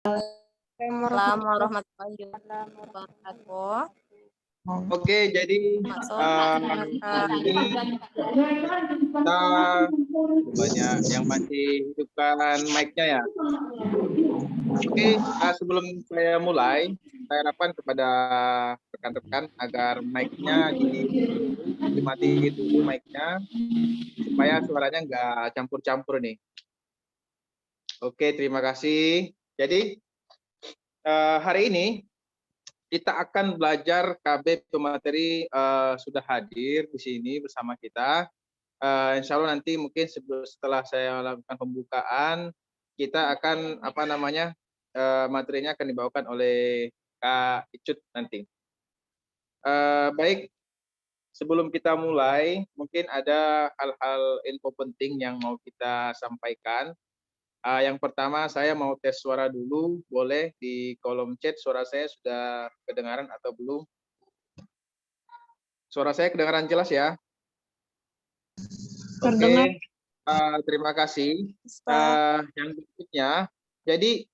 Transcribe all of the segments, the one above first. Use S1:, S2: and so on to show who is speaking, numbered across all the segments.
S1: Assalamualaikum warahmatullahi wabarakatuh.
S2: Oke, jadi
S1: Selamat sore,
S2: hari
S1: Kak.
S2: ini kita banyak yang masih hidupkan mic-nya ya. Oke, sebelum saya mulai, saya harapkan kepada rekan-rekan agar mic-nya dimatiin dulu mic-nya supaya suaranya nggak campur-campur nih. Oke, terima kasih. Jadi hari ini kita akan belajar KB pemateri sudah hadir di sini bersama kita. Insya Allah nanti mungkin setelah saya lakukan pembukaan, kita akan materinya akan dibawakan oleh Kak Icut nanti. Baik, sebelum kita mulai, mungkin ada hal-hal info penting yang mau kita sampaikan. Yang pertama, saya mau tes suara dulu, boleh di kolom chat suara saya sudah kedengaran atau belum? Suara saya kedengaran jelas ya? Oke, terima kasih. Yang berikutnya, jadi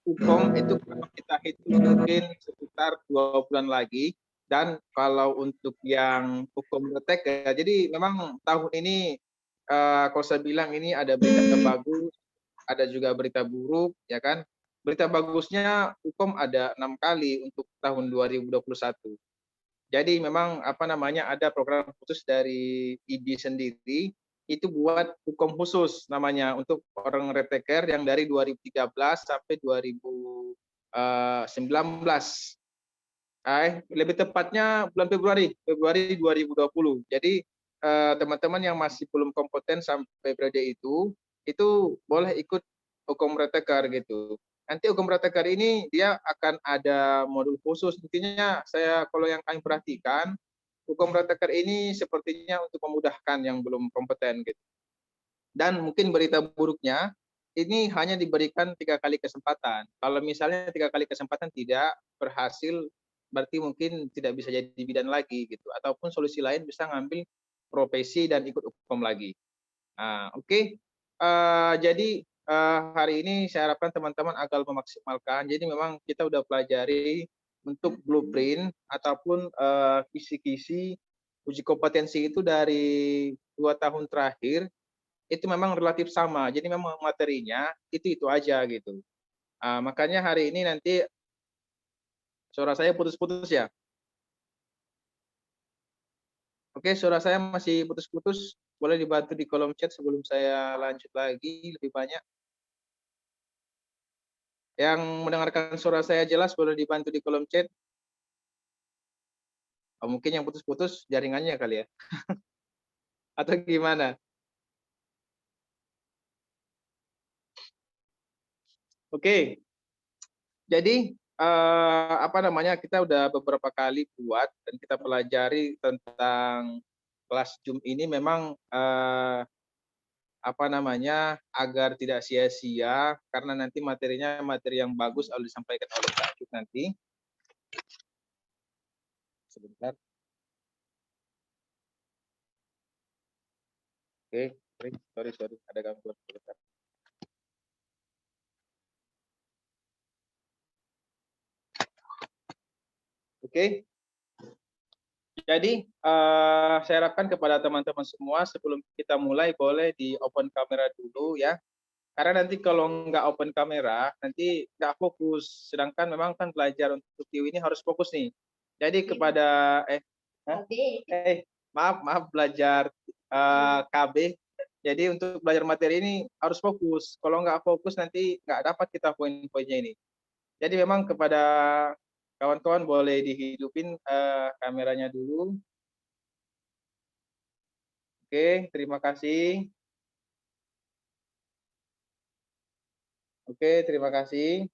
S2: hukum itu kalau kita hitung mungkin sekitar 2 bulan lagi. Dan kalau untuk yang hukum retek ya, jadi memang tahun ini kalau saya bilang ini ada berita bagus, ada juga berita buruk, ya kan? Berita bagusnya hukum ada 6 kali untuk tahun 2021. Jadi memang ada program khusus dari IBI sendiri itu buat hukum khusus namanya untuk orang retaker yang dari 2013 sampai 2019. Lebih tepatnya bulan Februari 2020. Jadi teman-teman yang masih belum kompeten sampai periode itu boleh ikut hukum retaker gitu. Nanti hukum retaker ini dia akan ada modul khusus. Intinya kalau yang kami perhatikan, hukum retaker ini sepertinya untuk memudahkan yang belum kompeten gitu. Dan mungkin berita buruknya, ini hanya diberikan 3 kali kesempatan. Kalau misalnya 3 kali kesempatan tidak berhasil, berarti mungkin tidak bisa jadi bidan lagi gitu. Ataupun solusi lain bisa ngambil profesi dan ikut hukum lagi. Oke. Jadi hari ini saya harapkan teman-teman agar memaksimalkan. Jadi memang kita udah pelajari untuk blueprint ataupun kisi-kisi uji kompetensi itu dari 2 tahun terakhir itu memang relatif sama. Jadi memang materinya itu aja gitu. Makanya hari ini nanti suara saya putus-putus ya. Oke, suara saya masih putus-putus. Boleh dibantu di kolom chat sebelum saya lanjut lagi lebih banyak. Yang mendengarkan suara saya jelas boleh dibantu di kolom chat. Mungkin yang putus-putus jaringannya kali ya. Atau gimana? Oke. Jadi kita udah beberapa kali buat dan kita pelajari tentang kelas Zoom ini memang agar tidak sia-sia karena nanti materinya materi yang bagus lalu disampaikan oleh Kak Cuk nanti. Sebentar. Oke, sorry ada gangguan sebentar. Oke. Jadi saya harapkan kepada teman-teman semua sebelum kita mulai boleh di open kamera dulu ya. Karena nanti kalau nggak open kamera nanti nggak fokus. Sedangkan memang kan belajar untuk TIU ini harus fokus nih. Jadi kepada maaf belajar KB. Jadi untuk belajar materi ini harus fokus. Kalau nggak fokus nanti nggak dapat kita poin-poinnya ini. Jadi memang kepada kawan-kawan boleh dihidupin kameranya dulu. Oke, terima kasih. Oke, terima kasih.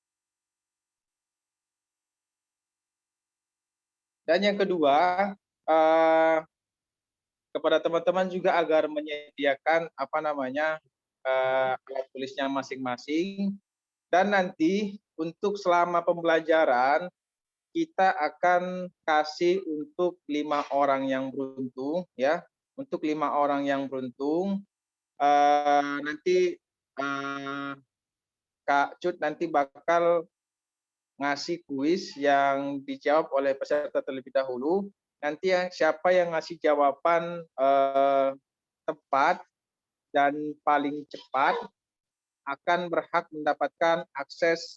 S2: Dan yang kedua, kepada teman-teman juga agar menyediakan alat tulisnya masing-masing. Dan nanti untuk selama pembelajaran kita akan kasih untuk 5 orang yang beruntung ya. Untuk 5 orang yang beruntung nanti Kak Cut nanti bakal ngasih kuis yang dijawab oleh peserta terlebih dahulu. Nanti siapa yang ngasih jawaban tepat dan paling cepat akan berhak mendapatkan akses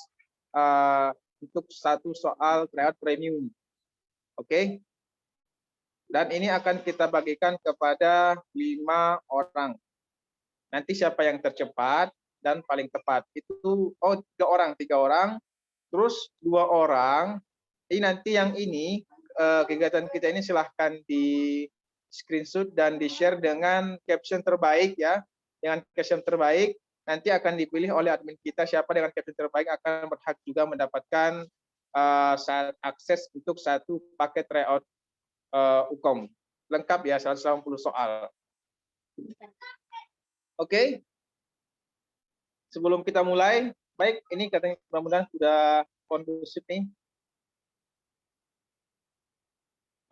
S2: untuk satu soal tryout premium. Oke? Dan ini akan kita bagikan kepada 5 orang. Nanti siapa yang tercepat dan paling tepat itu 3 orang. Terus 2 orang. Jadi nanti yang ini kegiatan kita ini silahkan di screenshot dan di share dengan caption terbaik ya. Dengan caption terbaik nanti akan dipilih oleh admin kita siapa dengan caption terbaik akan berhak juga mendapatkan akses untuk satu paket tryout UKOM lengkap ya 180 soal. Oke. Sebelum kita mulai, baik ini katanya mudah-mudahan sudah kondusif nih.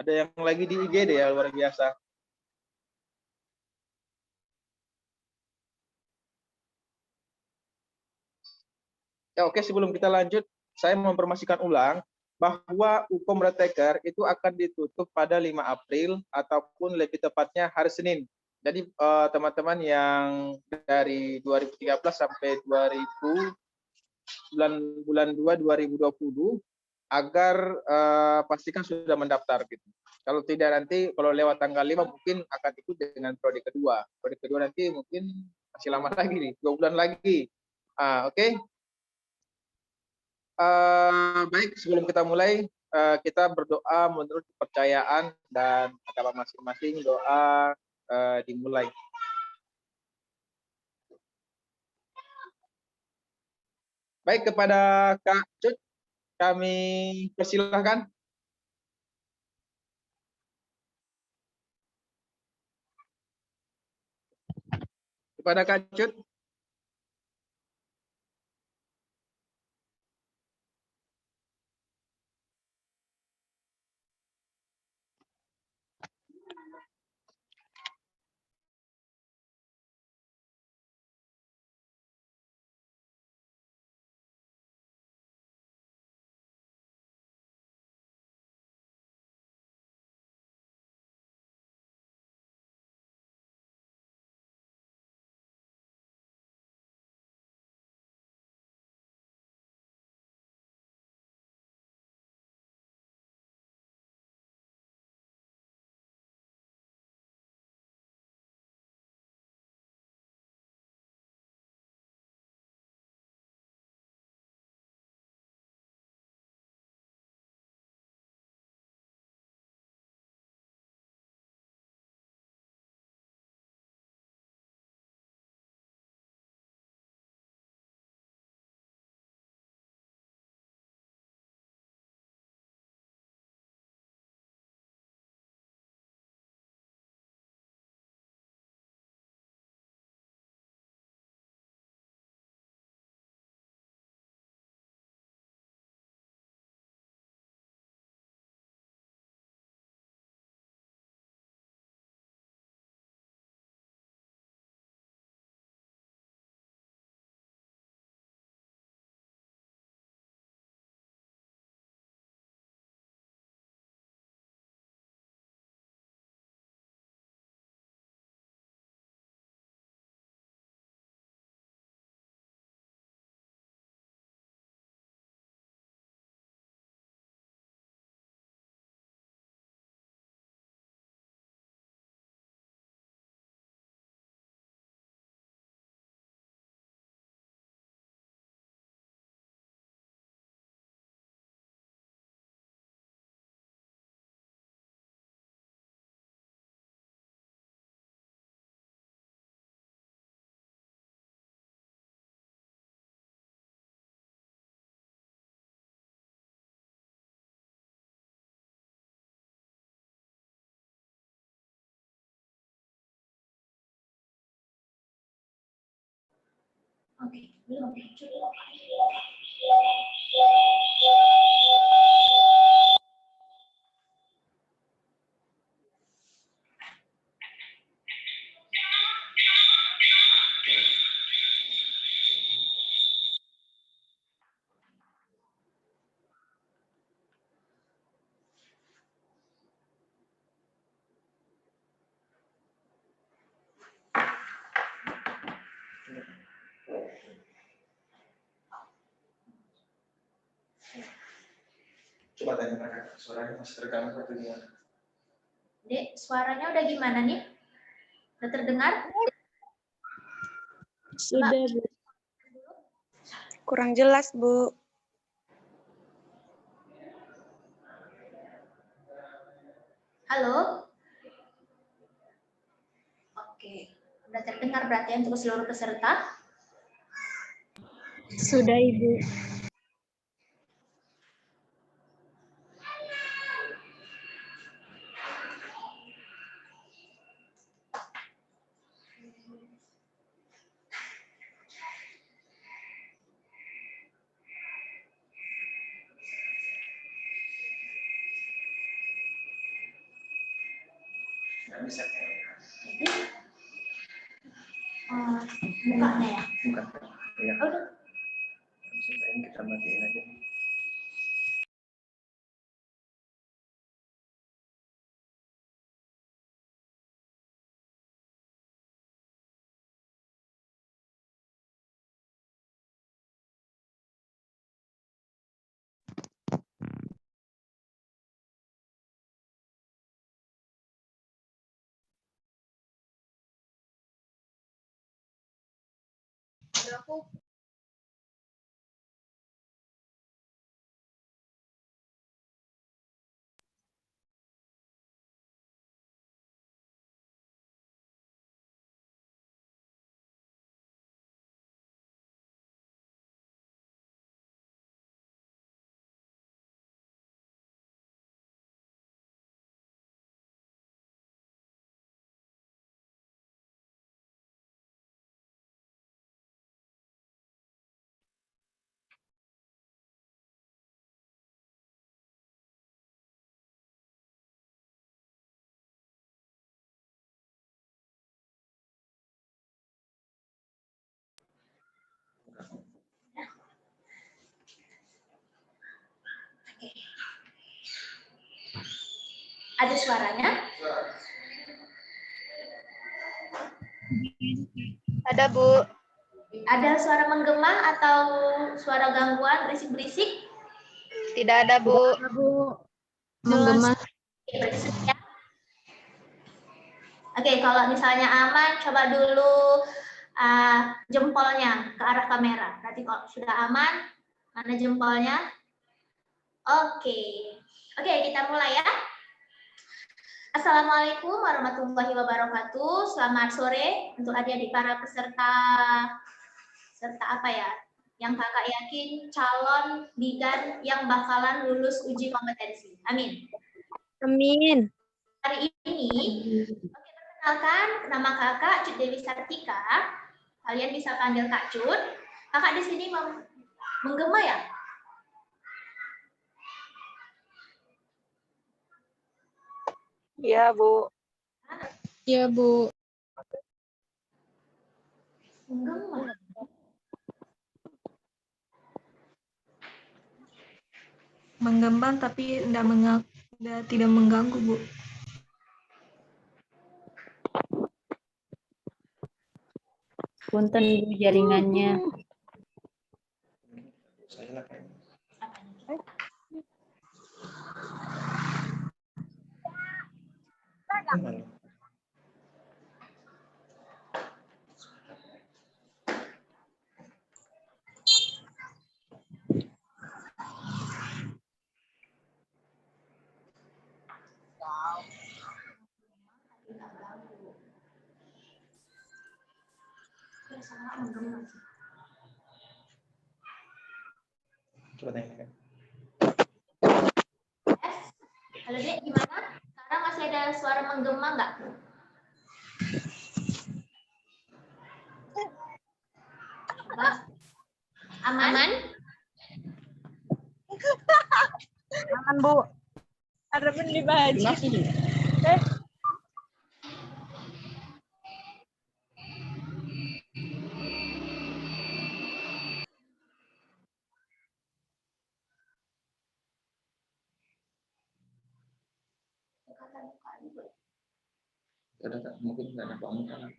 S2: Ada yang lagi di IGD ya luar biasa. Ya oke, sebelum kita lanjut, saya mempermasihkan ulang bahwa UKOM Reteker itu akan ditutup pada 5 April ataupun lebih tepatnya hari Senin. Jadi teman-teman yang dari 2013 sampai 2000 bulan 2 2020 agar pastikan sudah mendaftar gitu. Kalau tidak nanti kalau lewat tanggal 5 mungkin akan ikut dengan prodi kedua. Prodi kedua nanti mungkin masih lama lagi nih, 2 bulan lagi. Oke. Baik, sebelum kita mulai kita berdoa menurut kepercayaan dan agama masing-masing. Doa dimulai. Baik, kepada Kak Cut kami persilahkan. Kepada Kak Cut. Coba tanya kakak, suaranya masih terganggu atau gimana?
S3: Dek, suaranya udah gimana nih? Udah terdengar?
S4: Sudah, Bu. Kurang jelas, Bu.
S3: Halo? Oke, udah terdengar berarti ya untuk seluruh peserta?
S4: Sudah, Ibu.
S2: Nggak bisa kayaknya.
S3: Mukanya ya?
S2: Bukan. Ya.
S3: Udah.
S2: Sebenarnya kita matiin aja.
S3: Ada suaranya?
S4: Ada, Bu.
S3: Ada suara menggema atau suara gangguan berisik-berisik?
S4: Tidak ada, Bu.
S3: Menggema. Oke, kalau misalnya aman, coba dulu jempolnya ke arah kamera. Berarti kalau sudah aman, mana jempolnya? Oke. Oke, kita mulai ya. Assalamualaikum warahmatullahi wabarakatuh. Selamat sore untuk adik-adik para peserta apa ya? Yang kakak yakin calon bidan yang bakalan lulus uji kompetensi. Amin.
S4: Amin.
S3: Hari ini, oke, perkenalkan nama kakak Cut Dewi Sartika. Kalian bisa panggil Kak Cut. Kakak di sini menggema ya?
S4: Iya, Bu.
S1: Iya, Bu.
S3: Menggema.
S5: Menggembang tapi tidak mengganggu, Bu.
S6: Punten Ibu jaringannya.
S2: Saya lah kayaknya. Mana? Coba tanya.
S3: Halo Dek, gimana? Sekarang masih ada suara menggema nggak? Coba. Aman?
S4: Aman, Bu. Ada pun di baju.
S2: Ada tak? Mungkin nggak ada pamungkas.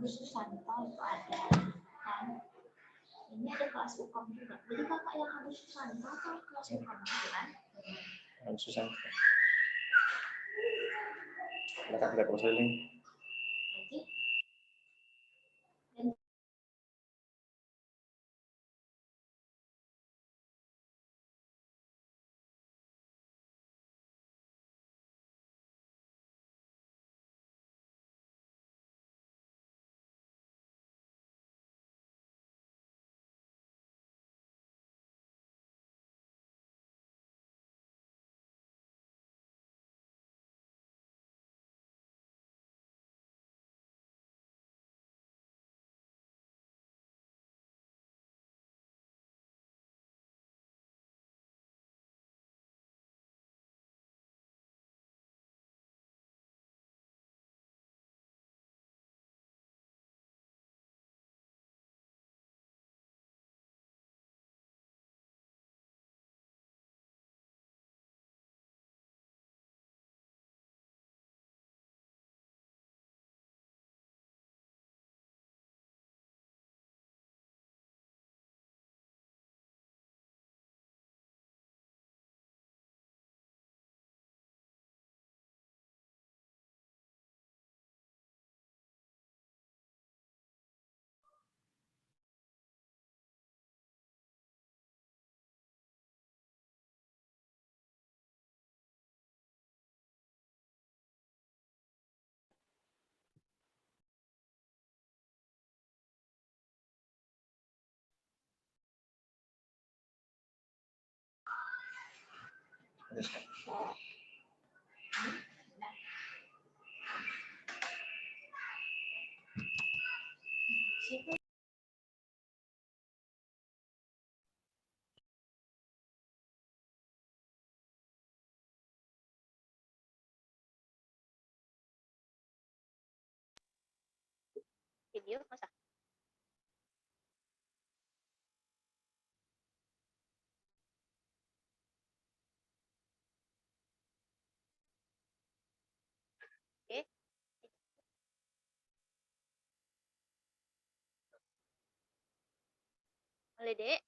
S3: Agus Susanto itu ada kan. Ini ada kelas UKM juga. Jadi kakak yang Agus Susanto atau kelas UKM kan?
S7: Susah. Ada kakak konseling.
S3: Jadi video masa? Oke. Boleh, Dek.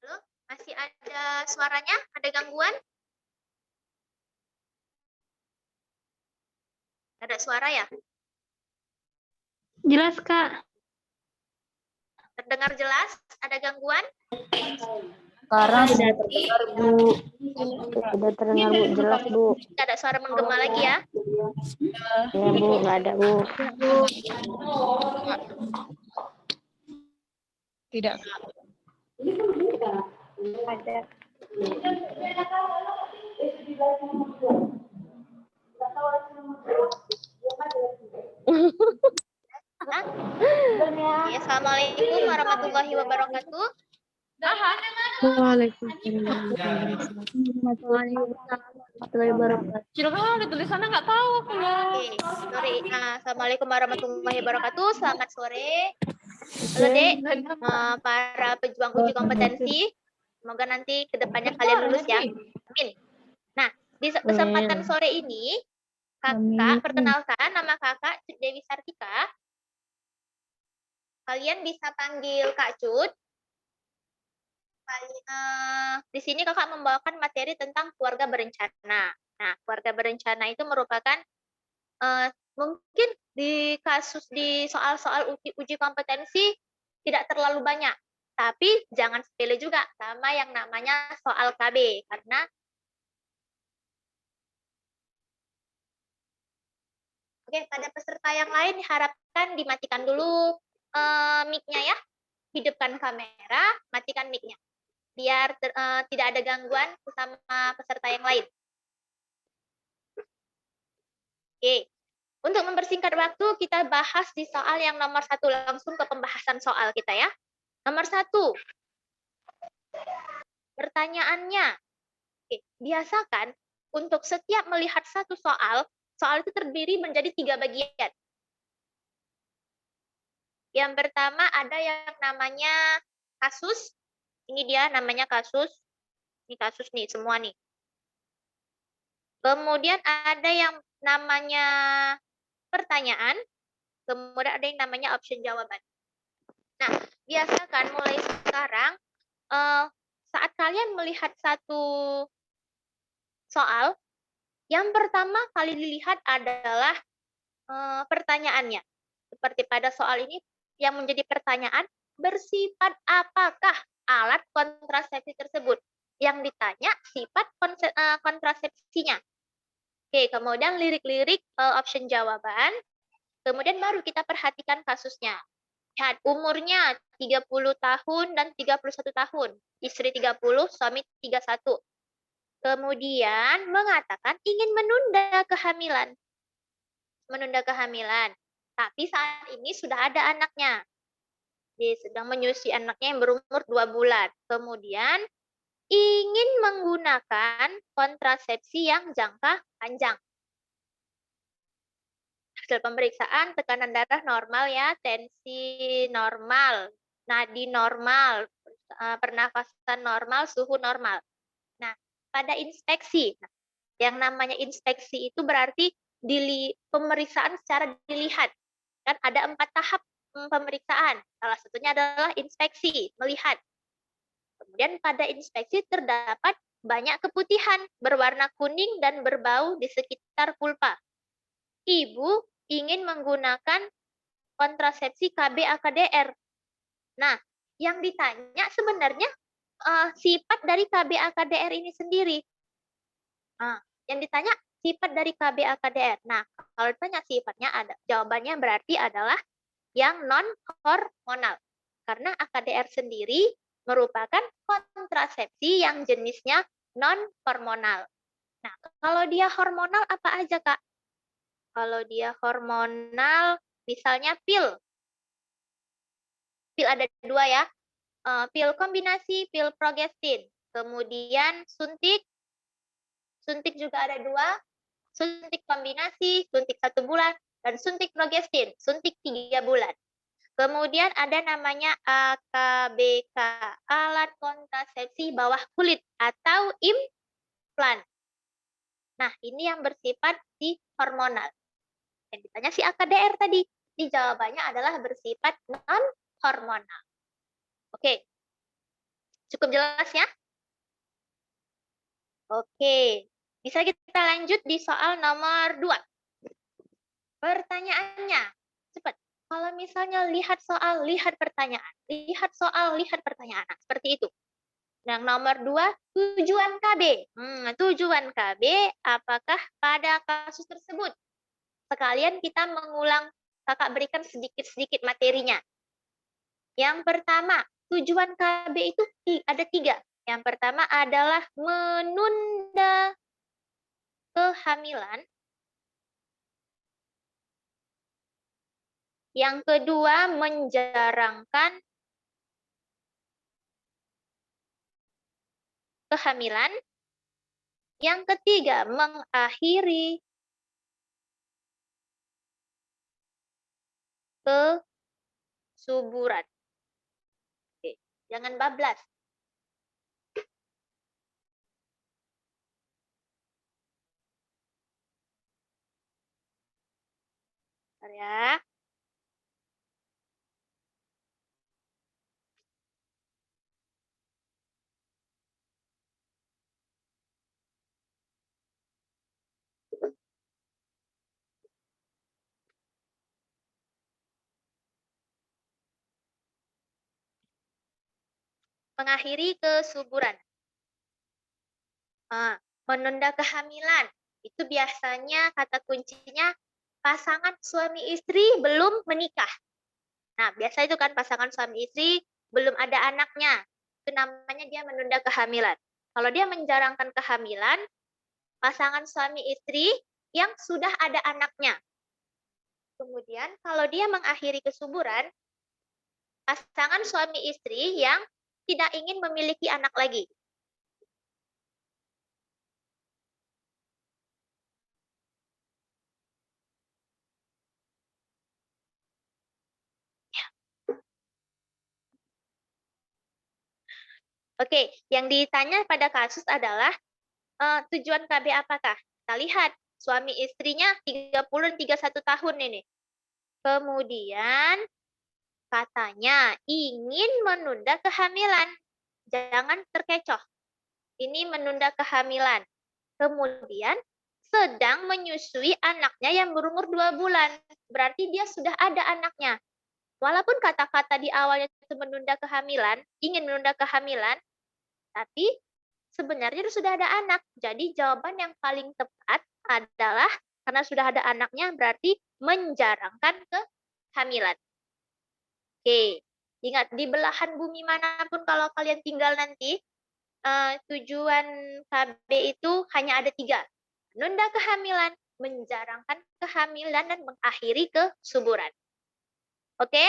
S3: Halo, masih ada suaranya? Ada gangguan? Ada suara ya?
S1: Jelas, Kak.
S3: Terdengar jelas? Ada gangguan?
S6: Sekarang sudah terdengar, Bu. Sudah terdengar, Bu. Jelas, Bu.
S3: Tidak ada suara menggema lagi ya?
S6: Ya, Bu. Nggak ada, Bu.
S4: Tidak.
S6: Ada.
S3: Ya, assalamualaikum warahmatullahi wabarakatuh.
S6: Warahmatullahi wabarakatuh.
S1: Ciloknya ada tulisannya nggak tahu aku ya.
S3: Oke, sorry. Assalamualaikum warahmatullahi wabarakatuh. Selamat sore. Halo, Dek. Para pejuang uji kompetensi. Semoga nanti kedepannya kalian lulus ya. Amin. Nah, di kesempatan sore ini, kakak perkenalkan nama kakak Cut Dewi Sartika. Kalian bisa panggil Kak Cut. Di sini kakak membawakan materi tentang keluarga berencana. Nah, keluarga berencana itu merupakan mungkin di soal-soal uji kompetensi tidak terlalu banyak, tapi jangan sepele juga sama yang namanya soal KB karena pada peserta yang lain diharapkan dimatikan dulu mic-nya ya, hidupkan kamera, matikan mic-nya biar tidak ada gangguan sama peserta yang lain. Oke. Untuk mempersingkat waktu, kita bahas di soal yang nomor 1 langsung ke pembahasan soal kita ya. Nomor 1. Pertanyaannya. Oke, biasakan untuk setiap melihat satu soal itu terdiri menjadi 3 bagian. Yang pertama ada yang namanya kasus, Ini dia namanya kasus. Ini kasus nih, semua nih. Kemudian ada yang namanya pertanyaan, kemudian ada yang namanya option jawaban. Nah, biasakan mulai sekarang, saat kalian melihat satu soal, yang pertama kali dilihat adalah pertanyaannya. Seperti pada soal ini, yang menjadi pertanyaan, bersifat apakah alat kontrasepsi tersebut? Yang ditanya sifat kontrasepsinya. Oke, kemudian lirik-lirik option jawaban, kemudian baru kita perhatikan kasusnya. Lihat, umurnya 30 tahun dan 31 tahun. Istri 30, suami 31. Kemudian mengatakan ingin menunda kehamilan. Menunda kehamilan. Tapi saat ini sudah ada anaknya. Dia sedang menyusui anaknya yang berumur 2 bulan. Kemudian ingin menggunakan kontrasepsi yang jangka panjang. Hasil pemeriksaan tekanan darah normal ya, tensi normal, nadi normal, pernafasan normal, suhu normal. Nah, pada inspeksi, yang namanya inspeksi itu berarti pemeriksaan secara dilihat. Kan ada 4 tahap pemeriksaan. Salah satunya adalah inspeksi, melihat. Kemudian pada inspeksi terdapat banyak keputihan berwarna kuning dan berbau di sekitar pulpa. Ibu ingin menggunakan kontrasepsi KB-AKDR. Nah, yang ditanya sebenarnya sifat dari KB-AKDR ini sendiri. Nah, yang ditanya sifat dari KB-AKDR. Nah, kalau ditanya sifatnya ada, jawabannya berarti adalah yang non-hormonal. Karena AKDR sendiri merupakan kontrasepsi yang jenisnya non-hormonal. Nah, kalau dia hormonal apa aja, Kak? Kalau dia hormonal, misalnya pil. Pil ada 2 ya. Pil kombinasi, pil progestin. Kemudian suntik. Suntik juga ada 2. Suntik kombinasi, suntik 1 bulan. Dan suntik progestin, suntik 3 bulan. Kemudian ada namanya AKBK, alat kontrasepsi bawah kulit atau implan. Nah, ini yang bersifat si hormonal. Yang ditanya si AKDR tadi, di jawabannya adalah bersifat non-hormonal. Oke, cukup jelas ya? Oke, bisa kita lanjut di soal nomor 2. Pertanyaannya, cepat. Kalau misalnya lihat soal, lihat pertanyaan. Lihat soal, lihat pertanyaan. Nah, seperti itu. Yang nomor 2, tujuan KB. Tujuan KB, apakah pada kasus tersebut? Sekalian kita mengulang, kakak berikan sedikit-sedikit materinya. Yang pertama, tujuan KB itu ada 3. Yang pertama adalah menunda kehamilan. Yang kedua, menjarangkan kehamilan. Yang ketiga, mengakhiri kesuburan. Oke, jangan bablas. Bentar ya. Mengakhiri kesuburan. Menunda kehamilan. Itu biasanya kata kuncinya pasangan suami istri belum menikah. Nah, biasa itu kan pasangan suami istri belum ada anaknya. Itu namanya dia menunda kehamilan. Kalau dia menjarangkan kehamilan, pasangan suami istri yang sudah ada anaknya. Kemudian kalau dia mengakhiri kesuburan, pasangan suami istri yang tidak ingin memiliki anak lagi. Oke, yang ditanya pada kasus adalah tujuan KB apakah? Kita lihat, suami istrinya 30 dan 31 tahun ini. Kemudian katanya ingin menunda kehamilan. Jangan terkecoh. Ini menunda kehamilan. Kemudian sedang menyusui anaknya yang berumur 2 bulan. Berarti dia sudah ada anaknya. Walaupun kata-kata di awalnya itu menunda kehamilan, ingin menunda kehamilan, tapi sebenarnya sudah ada anak. Jadi jawaban yang paling tepat adalah karena sudah ada anaknya berarti menjarangkan kehamilan. Oke, ingat di belahan bumi manapun kalau kalian tinggal nanti, tujuan KB itu hanya ada 3. Menunda kehamilan, menjarangkan kehamilan, dan mengakhiri kesuburan. Oke?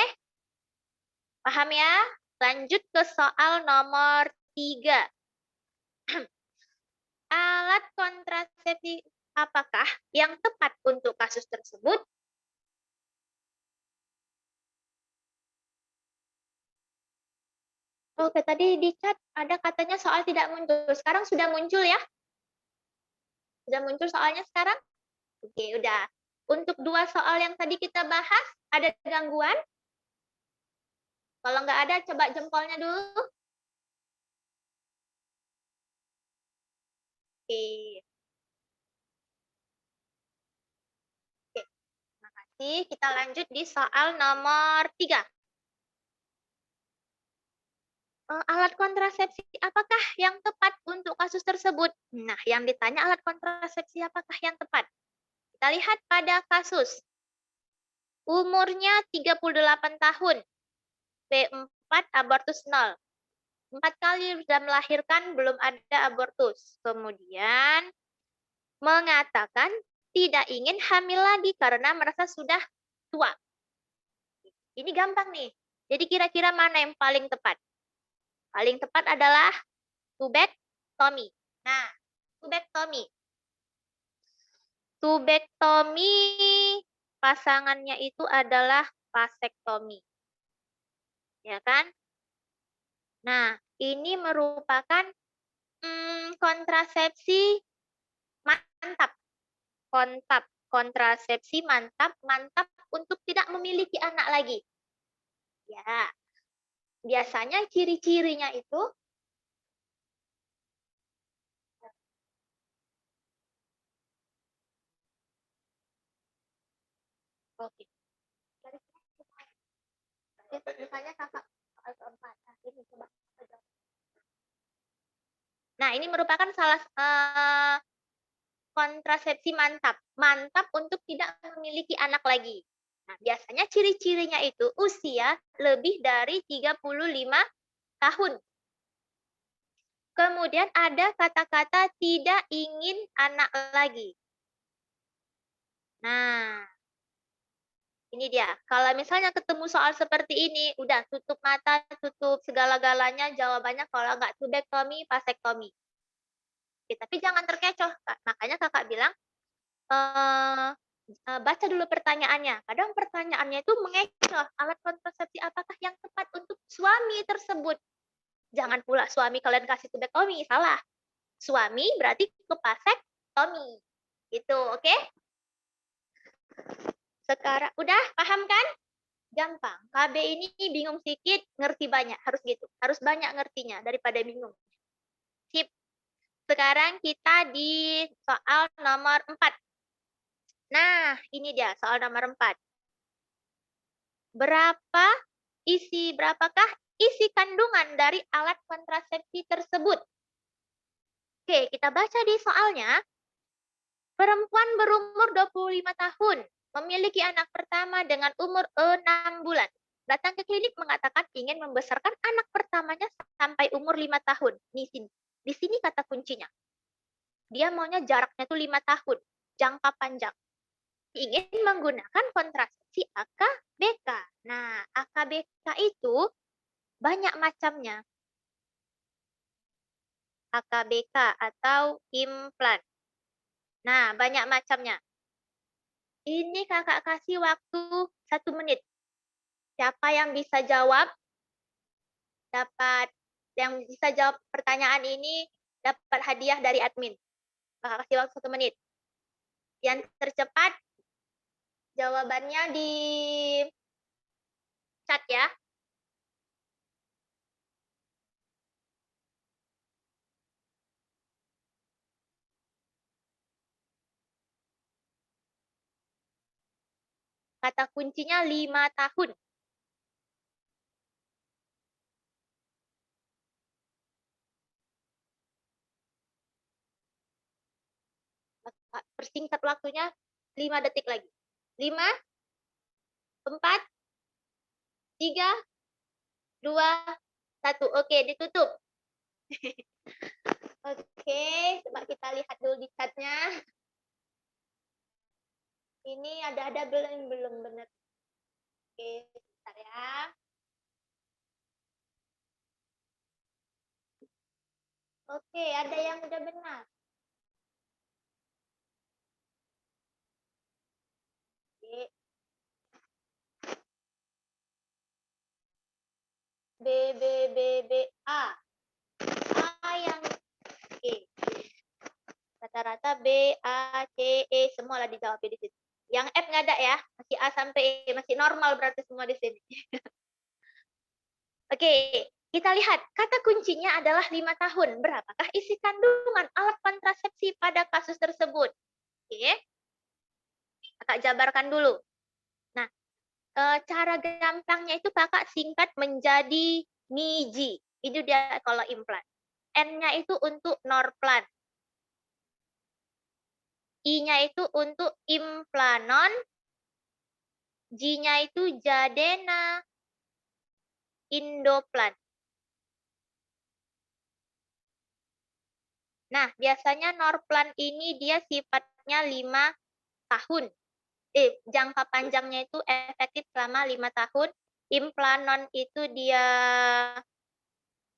S3: Paham ya? Lanjut ke soal nomor 3. Alat kontrasepsi apakah yang tepat untuk kasus tersebut? Oke, tadi di chat ada katanya soal tidak muncul. Sekarang sudah muncul ya? Sudah muncul soalnya sekarang? Oke, udah. Untuk 2 soal yang tadi kita bahas, ada gangguan? Kalau nggak ada, coba jempolnya dulu. Oke. Oke, terima kasih. Kita lanjut di soal nomor 3. Alat kontrasepsi apakah yang tepat untuk kasus tersebut? Nah, yang ditanya alat kontrasepsi apakah yang tepat? Kita lihat pada kasus. Umurnya 38 tahun. P4 abortus 0. 4 kali sudah melahirkan, belum ada abortus. Kemudian mengatakan tidak ingin hamil lagi karena merasa sudah tua. Ini gampang nih. Jadi kira-kira mana yang paling tepat? Paling tepat adalah tubektomi. Nah, tubektomi. Tubektomi pasangannya itu adalah vasektomi. Ya kan? Nah, ini merupakan kontrasepsi mantap. Kontrasepsi mantap untuk tidak memiliki anak lagi. Ya. Biasanya ciri-cirinya itu oke. Misalnya kakak soal keempat. Ini coba. Nah, ini merupakan salah kontrasepsi mantap. Mantap untuk tidak memiliki anak lagi. Nah, biasanya ciri-cirinya itu usia lebih dari 35 tahun. Kemudian ada kata-kata tidak ingin anak lagi. Nah, ini dia. Kalau misalnya ketemu soal seperti ini, udah tutup mata, tutup segala-galanya, jawabannya kalau nggak tubektomi, vasektomi. Oke, tapi jangan terkecoh. Makanya kakak bilang, baca dulu pertanyaannya. Kadang pertanyaannya itu mengecoh. Alat kontrasepsi apakah yang tepat untuk suami tersebut? Jangan pula suami kalian kasih tubektomi, salah. Suami berarti ke vasektomi. Gitu, oke? Sekarang udah paham kan? Gampang. KB ini bingung sedikit, ngerti banyak. Harus gitu. Harus banyak ngertinya daripada bingung. Sip. Sekarang kita di soal nomor 4. Nah, ini dia soal nomor 4. Berapakah isi kandungan dari alat kontrasepsi tersebut? Oke, kita baca di soalnya. Perempuan berumur 25 tahun, memiliki anak pertama dengan umur 6 bulan. Datang ke klinik mengatakan ingin membesarkan anak pertamanya sampai umur 5 tahun. Di sini kata kuncinya. Dia maunya jaraknya itu 5 tahun, jangka panjang. Ingin menggunakan kontrasepsi AKBK. Nah, AKBK itu banyak macamnya. AKBK atau implan. Nah, banyak macamnya. Ini kakak kasih waktu 1 menit. Siapa yang bisa jawab dapat yang bisa jawab pertanyaan ini dapat hadiah dari admin. Kakak kasih waktu 1 menit. Yang tercepat jawabannya di chat ya. Kata kuncinya 5 tahun. Persingkat waktunya 5 detik lagi. 5, 4, 3, 2, 1. Oke, ditutup. Oke, coba kita lihat dulu di chatnya. Ini ada belum benar. Oke, sebentar ya. Oke, ada yang udah benar. Oke. B, B, B, B, A. A yang E. Rata-rata B, A, C, E, semua lah dijawab di sini. Yang F nggak ada ya, masih A sampai E, masih normal berarti semua di sini. Oke, kita lihat. Kata kuncinya adalah 5 tahun. Berapakah isi kandungan alat kontrasepsi pada kasus tersebut? Oke, kakak jabarkan dulu. Nah, cara gampangnya itu kakak singkat menjadi NIJI. Itu dia kalau implan. N-nya itu untuk Norplan. I-nya itu untuk Implanon. J-nya itu Jadena Indoplan. Nah, biasanya Norplan ini dia sifatnya 5 tahun. Jangka panjangnya itu efektif selama 5 tahun. Implanon itu dia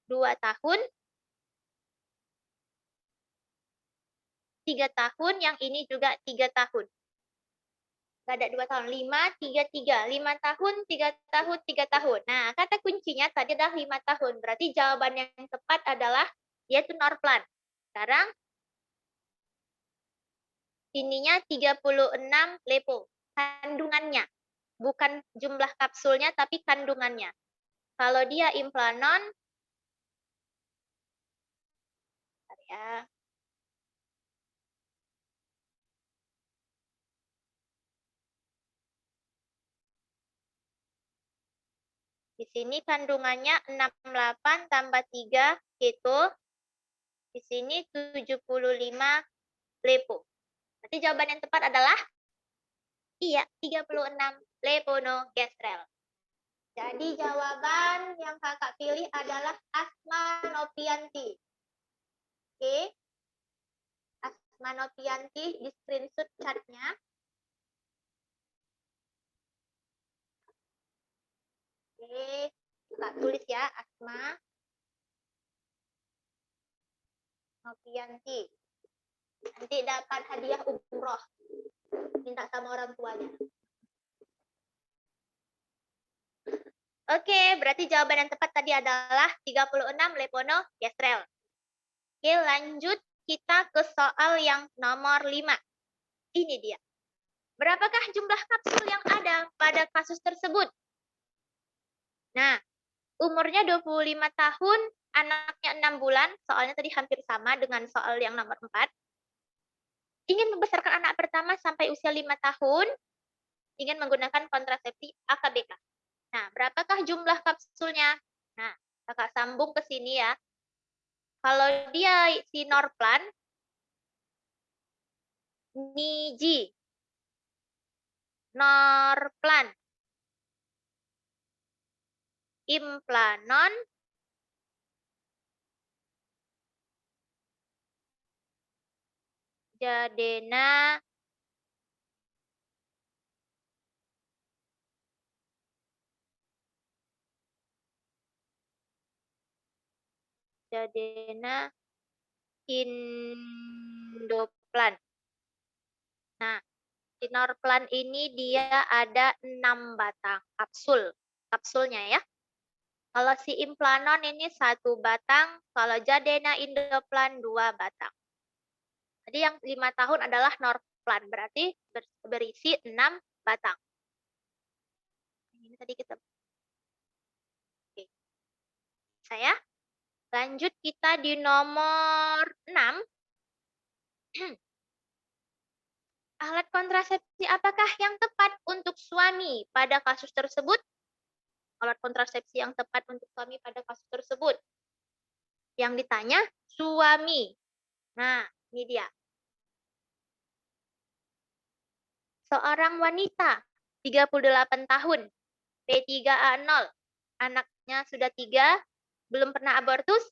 S3: 2 tahun. 3 tahun, yang ini juga 3 tahun. Nggak ada 2 tahun, 5, 3, 3. 5 tahun, 3 tahun, 3 tahun. Nah, kata kuncinya tadi adalah 5 tahun. Berarti jawaban yang tepat adalah yaitu Norplan. Sekarang, ininya 36 lepo. Kandungannya. Bukan jumlah kapsulnya, tapi kandungannya. Kalau dia Implanon, ya. Di sini kandungannya 68 tambah 3 keto. Di sini 75 lepo. Berarti jawaban yang tepat adalah iya, 36 levonorgestrel. Jadi jawaban yang kakak pilih adalah Asma Nopianti. Oke. Asma Nopianti, di screenshot chatnya. Oke, kakak tulis ya, Asma Nopianti. Nanti dapat hadiah umroh. Minta sama orang tuanya. Oke, berarti jawaban yang tepat tadi adalah 36 levonorgestrel. Oke, lanjut kita ke soal yang nomor 5. Ini dia. Berapakah jumlah kapsul yang ada pada kasus tersebut? Nah, umurnya 25 tahun, anaknya 6 bulan, soalnya tadi hampir sama dengan soal yang nomor 4. Ingin membesarkan anak pertama sampai usia 5 tahun, ingin menggunakan kontrasepsi AKBK. Nah, berapakah jumlah kapsulnya? Nah, kakak sambung ke sini ya. Kalau dia si Norplan, NIJI, Norplan, Implanon, Jadena, Indoplan. Nah, si Norplan ini dia ada 6 batang kapsulnya ya. Kalau si implanon ini 1 batang, kalau Jadena Indoplan 2 batang. Jadi yang 5 tahun adalah Norplan, berarti berisi 6 batang. Ini tadi kita. Oke. Saya lanjut kita di nomor 6. Alat kontrasepsi apakah yang tepat untuk suami pada kasus tersebut? Alat kontrasepsi yang tepat untuk suami pada kasus tersebut. Yang ditanya suami. Nah, ini dia. Seorang wanita 38 tahun, P3A0, anaknya sudah 3, belum pernah abortus,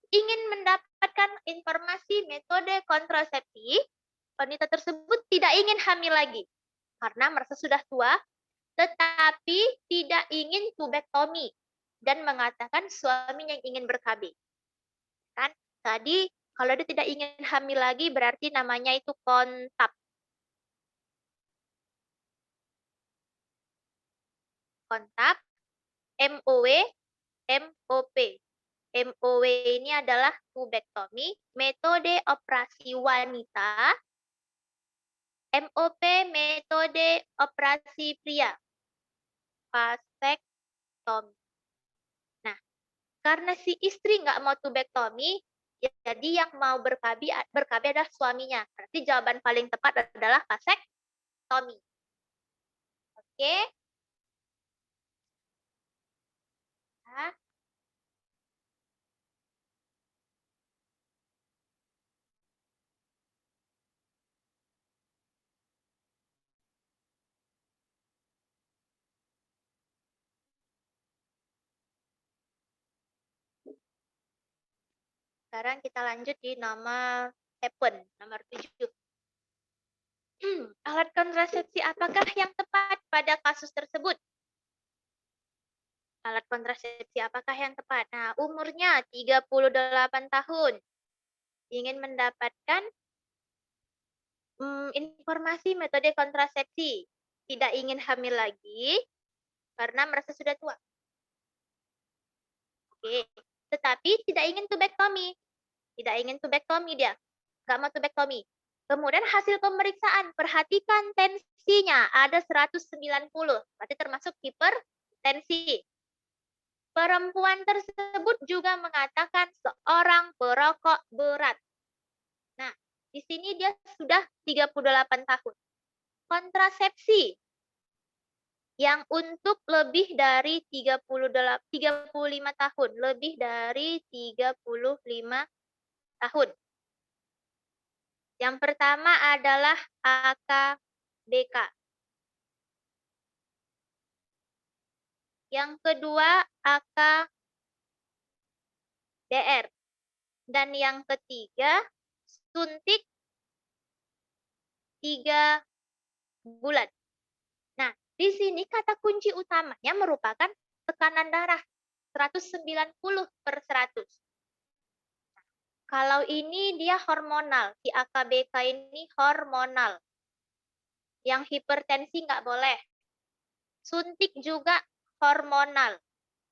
S3: ingin mendapatkan informasi metode kontrasepsi, wanita tersebut tidak ingin hamil lagi karena merasa sudah tua, tetapi tidak ingin tubektomi dan mengatakan suaminya yang ingin ber-KB. Kan tadi kalau dia tidak ingin hamil lagi berarti namanya itu kontak. Kontak, MOW, MOP. MOW ini adalah tubektomi, metode operasi wanita. MOP, metode operasi pria. Vasektomi. Nah, karena si istri nggak mau tubektomi, jadi yang mau ber-KB adalah suaminya. Berarti jawaban paling tepat adalah vasektomi. Oke. Nah. Sekarang kita lanjut di nomor 7, nomor 7. Alat kontrasepsi apakah yang tepat pada kasus tersebut? Alat kontrasepsi apakah yang tepat? Nah, umurnya 38 tahun. Ingin mendapatkan informasi metode kontrasepsi. Tidak ingin hamil lagi karena merasa sudah tua. Oke. Tetapi tidak ingin tubektomi. Tidak ingin tubektomi dia. Nggak mau tubektomi. Kemudian hasil pemeriksaan, perhatikan tensinya ada 190. Berarti termasuk hipertensi. Perempuan tersebut juga mengatakan seorang perokok berat. Nah, di sini dia sudah 38 tahun. Kontrasepsi yang untuk lebih dari 35 tahun, lebih dari 35 tahun. Yang pertama adalah AKBK. Yang kedua AKDR. Dan yang ketiga suntik 3 bulan. Nah, di sini kata kunci utamanya merupakan tekanan darah 190/100. Kalau ini dia hormonal, si AKBK ini hormonal. Yang hipertensi nggak boleh. Suntik juga hormonal.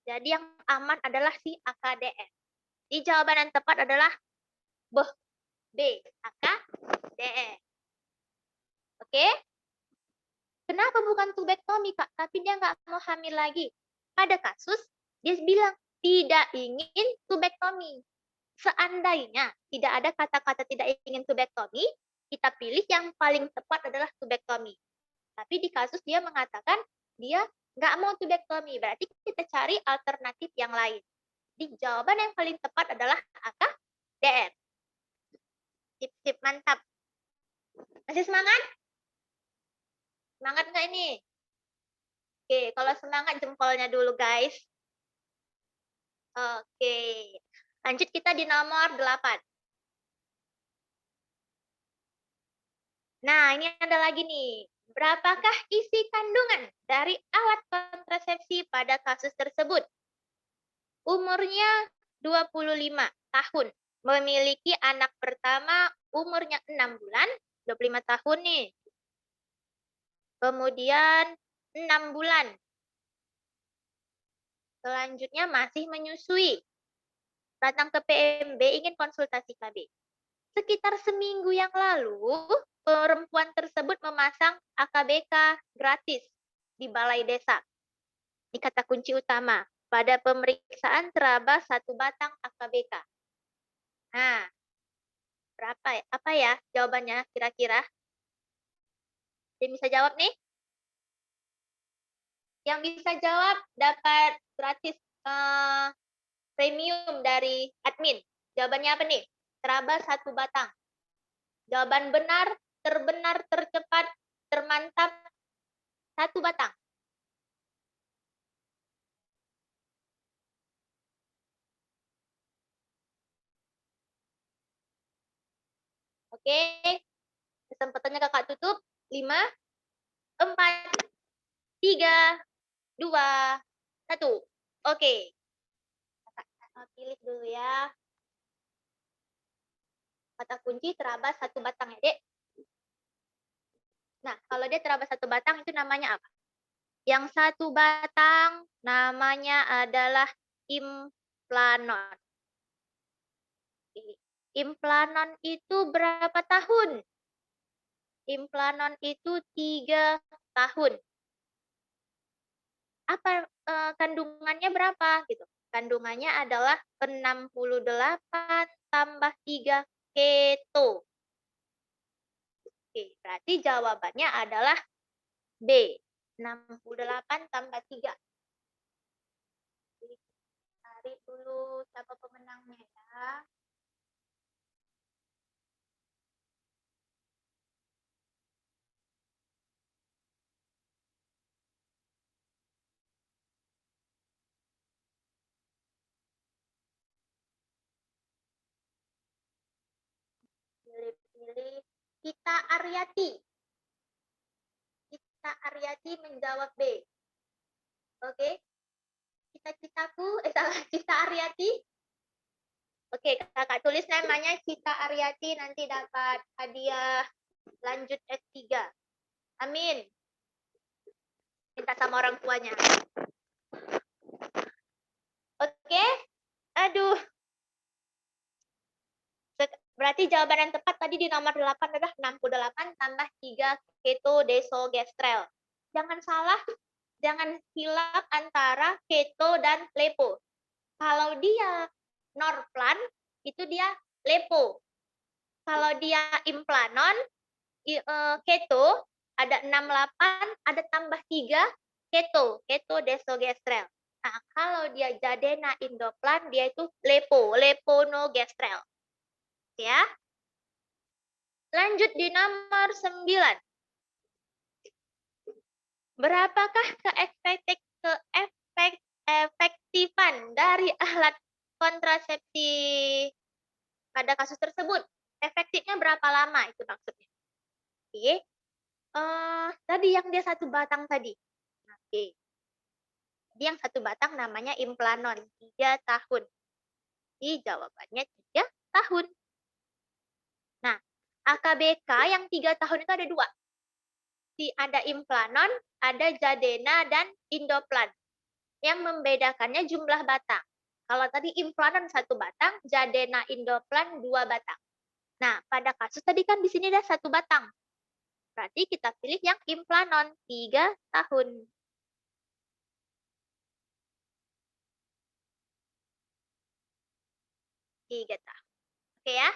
S3: Jadi yang aman adalah si AKDR. Di jawaban yang tepat adalah B, AKDR. Oke? Kenapa bukan tubektomi, Kak? Tapi dia nggak mau hamil lagi. Pada kasus, dia bilang tidak ingin tubektomi. Seandainya tidak ada kata-kata tidak ingin tubektomi, kita pilih yang paling tepat adalah tubektomi. Tapi di kasus dia mengatakan dia nggak mau tubektomi, berarti kita cari alternatif yang lain. Di jawaban yang paling tepat adalah AKDR. Sip, mantap. Masih semangat? Semangat nggak ini? Oke, kalau semangat jempolnya dulu, guys. Oke, lanjut kita di nomor 8. Nah, ini ada lagi nih. Berapakah isi kandungan dari alat kontrasepsi pada kasus tersebut? Umurnya 25 tahun. Memiliki anak pertama umurnya 6 bulan, 25 tahun nih. Kemudian 6 bulan. Selanjutnya masih menyusui. Datang ke PMB ingin konsultasi KB. Sekitar seminggu yang lalu, perempuan tersebut memasang AKBK gratis di balai desa. Ini kata kunci utama. Pada pemeriksaan teraba 1 batang AKBK. Nah, berapa ya? Apa ya jawabannya kira-kira? Ada yang bisa jawab nih? Yang bisa jawab dapat gratis premium dari admin. Jawabannya apa nih? Teraba 1 batang. Jawaban benar, tercepat, termantap, 1 batang. Oke, kesempatannya kakak tutup. 5, 4, 3, 2, 1. Oke. Kakak pilih dulu ya. Kata kunci teraba 1 batang ya, Dek. Nah, kalau dia teraba 1 batang itu namanya apa? Yang 1 batang namanya adalah implanon. Implanon itu berapa tahun? Implanon itu 3 tahun. Apa kandungannya berapa gitu? Kandungannya adalah 68 tambah 3 keto. Oke, berarti jawabannya adalah B. 68 tambah 3. Cari dulu siapa pemenangnya ya. Pilih Kita Aryati. Kita Aryati menjawab B. Oke. Cita Aryati. Oke, kakak tulis namanya Cita Aryati, nanti dapat hadiah lanjut S3. Amin. Minta sama orang tuanya. Oke. Aduh. Berarti jawaban yang tepat tadi di nomor 8 adalah 68 tambah 3 keto desogestrel. Jangan salah, jangan hilap antara keto dan lepo. Kalau dia norplan, itu dia lepo. Kalau dia implanon, keto, ada 68, ada tambah 3 keto desogestrel. Nah, kalau dia jadena indoplan, dia itu leponogestrel. Ya. Lanjut di nomor 9. Berapakah keefektifan dari alat kontrasepsi pada kasus tersebut? Efektifnya berapa lama itu maksudnya? Oke. Tadi yang dia 1 batang tadi. Oke. Jadi yang 1 batang namanya implanon, 3 tahun. Jadi jawabannya 3 tahun. Nah, AKBK yang 3 tahun itu ada 2. Ada implanon, ada jadena, dan indoplan. Yang membedakannya jumlah batang. Kalau tadi implanon 1 batang, jadena indoplan 2 batang. Nah, pada kasus tadi kan di sini ada 1 batang. Berarti kita pilih yang implanon 3 tahun. Oke ya.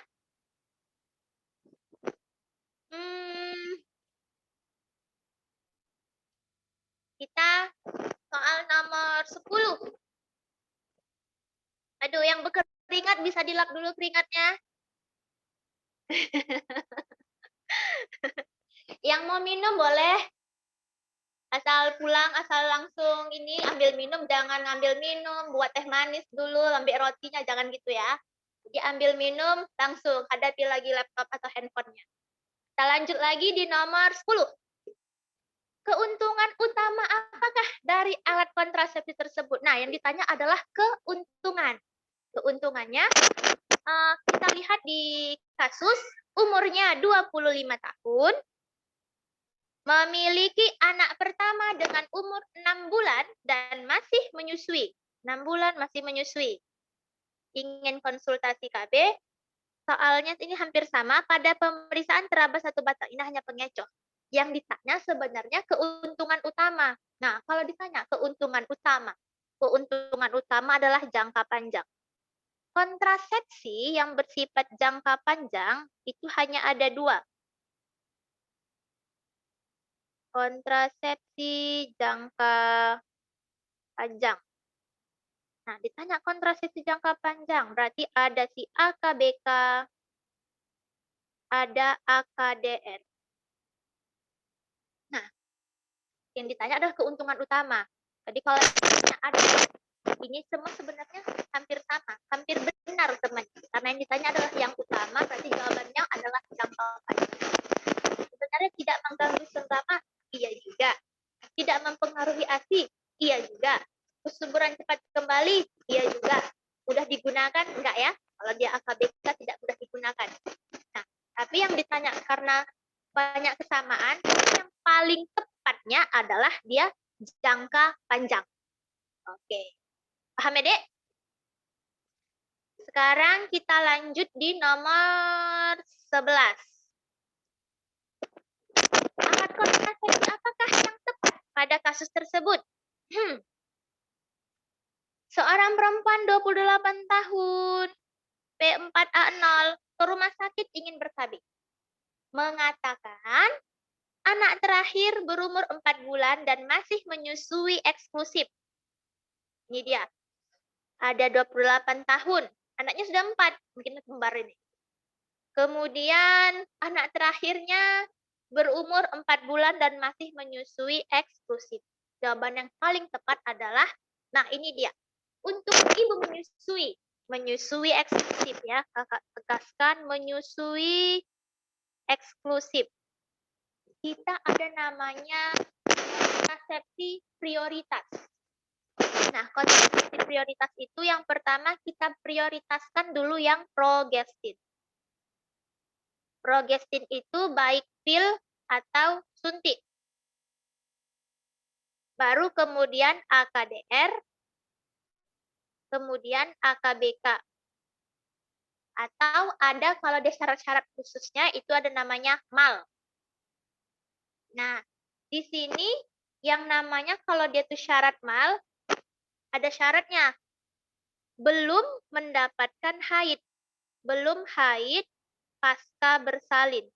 S3: Kita soal nomor 10. Aduh, yang berkeringat bisa dilap dulu keringatnya. Yang mau minum boleh. Asal pulang, asal langsung ini ambil minum, jangan ambil minum, buat teh manis dulu, ambil rotinya, jangan gitu ya. Jadi ambil minum, langsung hadapi lagi laptop atau handphonenya. Kita lanjut lagi di nomor 10. Keuntungan utama apakah dari alat kontrasepsi tersebut? Nah, yang ditanya adalah keuntungan. Keuntungannya, kita lihat di kasus, umurnya 25 tahun, memiliki anak pertama dengan umur 6 bulan dan masih menyusui. 6 bulan masih menyusui. Ingin konsultasi KB, soalnya ini hampir sama. Pada pemeriksaan teraba satu batang, ini hanya pengecoh. Yang ditanya sebenarnya keuntungan utama. Nah, kalau ditanya keuntungan utama adalah jangka panjang. Kontrasepsi yang bersifat jangka panjang itu hanya ada 2. Kontrasepsi jangka panjang. Nah, ditanya kontrasepsi jangka panjang, berarti ada si AKBK, ada AKDR. Nah, yang ditanya adalah keuntungan utama. Jadi kalau ditanya ada, ini semua sebenarnya hampir sama, hampir benar teman. Karena yang ditanya adalah yang utama, berarti jawabannya adalah jangka panjang. Sebenarnya tidak mengganggu senggama, iya juga. Tidak mempengaruhi ASI, iya juga. Kesuburan cepat kembali, iya juga. Mudah digunakan, enggak ya? Kalau dia AKBK tidak mudah digunakan. Nah, tapi yang ditanya karena banyak kesamaan, yang paling tepatnya adalah dia jangka panjang. Oke. Paham ya, Dek? Sekarang kita lanjut di nomor 11. Alat kontrasepsi apakah yang tepat pada kasus tersebut? Seorang perempuan 28 tahun, P4A0, ke rumah sakit ingin berKB. Mengatakan, anak terakhir berumur 4 bulan dan masih menyusui eksklusif. Ini dia. Ada 28 tahun. Anaknya sudah 4. Mungkin kembar ini. Kemudian anak terakhirnya berumur 4 bulan dan masih menyusui eksklusif. Jawaban yang paling tepat adalah, nah ini dia. Untuk ibu menyusui eksklusif ya. Kakak tegaskan menyusui eksklusif. Kita ada namanya kontrasepsi prioritas. Nah, kontrasepsi prioritas itu yang pertama kita prioritaskan dulu yang progestin. Progestin itu baik pil atau suntik. Baru kemudian AKDR, kemudian AKBK. Atau ada kalau ada syarat-syarat khususnya itu ada namanya MAL. Nah, di sini yang namanya kalau dia tuh syarat MAL, ada syaratnya. Belum mendapatkan haid. Belum haid pasca bersalin.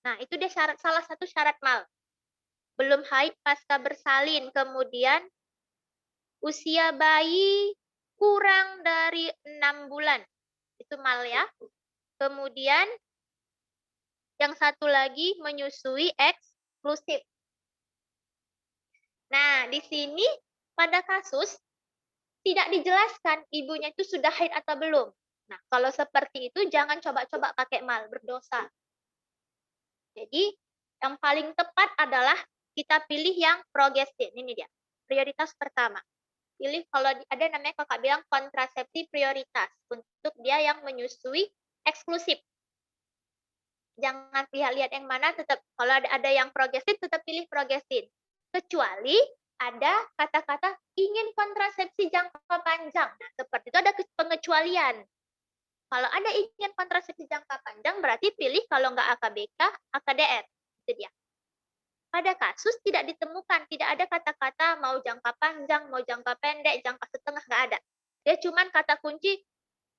S3: Nah, itu dia syarat, salah satu syarat MAL. Belum haid pasca bersalin. Kemudian usia bayi kurang dari 6 bulan. Itu MAL ya. Kemudian yang satu lagi menyusui eksklusif. Nah, di sini pada kasus tidak dijelaskan ibunya itu sudah haid atau belum. Nah, kalau seperti itu jangan coba-coba pakai MAL, berdosa. Jadi, yang paling tepat adalah kita pilih yang progestin. Ini dia, prioritas pertama. Pilih kalau ada namanya kakak bilang kontrasepsi prioritas. Untuk dia yang menyusui eksklusif. Jangan lihat yang mana, tetap kalau ada yang progestin, tetap pilih progestin. Kecuali ada kata-kata ingin kontrasepsi jangka panjang. Nah, seperti itu ada pengecualian. Kalau ada ingin kontrasepsi jangka panjang, berarti pilih kalau nggak AKBK, AKDR. Itu dia. Pada kasus tidak ditemukan, tidak ada kata-kata mau jangka panjang, mau jangka pendek, jangka setengah, nggak ada. Dia cuman kata kunci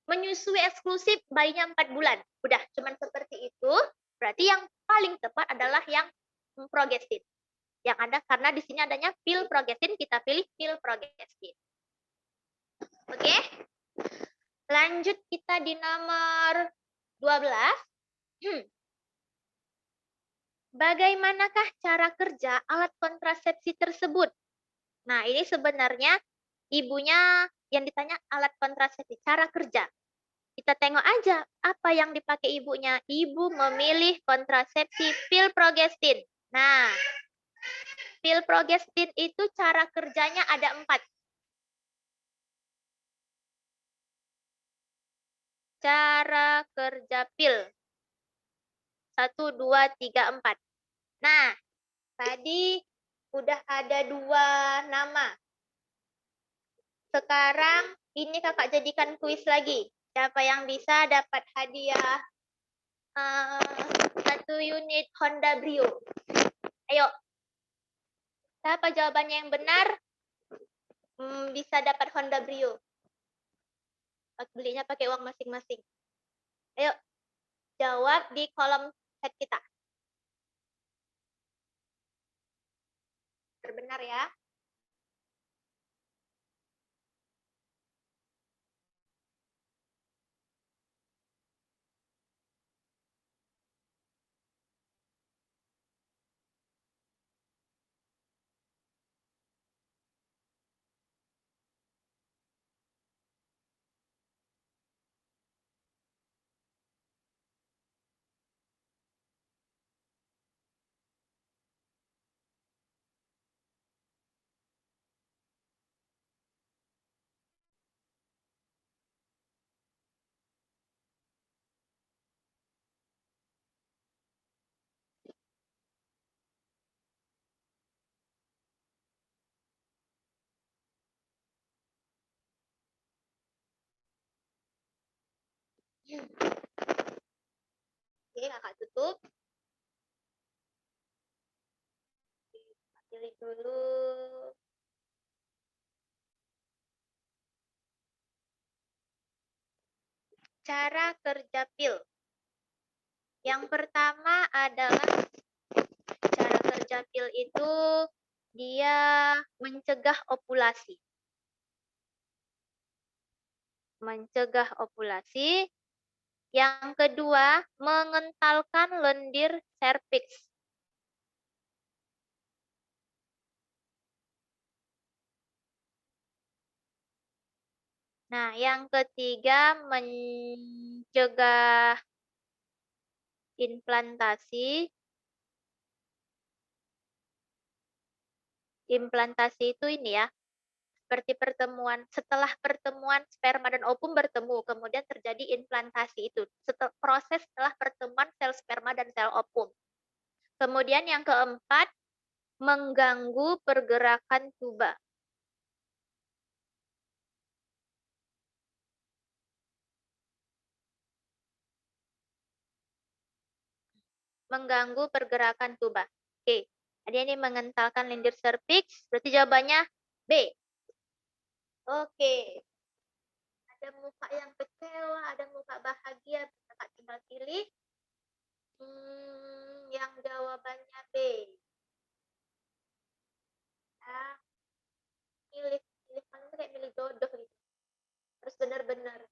S3: menyusui eksklusif bayinya 4 bulan. Udah, cuman seperti itu. Berarti yang paling tepat adalah yang progestin. Yang ada karena di sini adanya pil progestin, kita pilih pil progestin. Oke. Lanjut kita di nomor 12. Bagaimanakah cara kerja alat kontrasepsi tersebut? Nah, ini sebenarnya ibunya yang ditanya alat kontrasepsi, cara kerja. Kita tengok aja apa yang dipakai ibunya. Ibu memilih kontrasepsi pil progestin. Nah, pil progestin itu cara kerjanya ada 4. Cara kerja pil. 1, 2, 3, 4. Nah, tadi Udah ada 2 nama. Sekarang ini kakak jadikan kuis lagi. Siapa yang bisa dapat hadiah 1 unit Honda Brio? Ayo. Siapa jawabannya yang benar? Bisa dapat Honda Brio. Belinya pakai uang masing-masing. Ayo. Jawab di kolom chat kita. Benar ya. Oke, kakak tutup. Pilih dulu. Cara kerja pil. Yang pertama adalah cara kerja pil itu dia mencegah ovulasi. Mencegah ovulasi. Yang kedua, mengentalkan lendir serviks. Nah, yang ketiga mencegah implantasi. Implantasi itu ini ya, seperti pertemuan, setelah pertemuan sperma dan ovum bertemu, kemudian terjadi implantasi itu. Proses setelah pertemuan sel sperma dan sel ovum. Kemudian yang keempat, mengganggu pergerakan tuba. Mengganggu pergerakan tuba. Oke, ada ini mengentalkan lendir serviks, berarti jawabannya B. Oke. Ada muka yang kecewa, ada muka bahagia, kakak tinggal pilih. Yang jawabannya B. Ya, pilih mana kayak milih jodoh gitu. Harus benar-benar.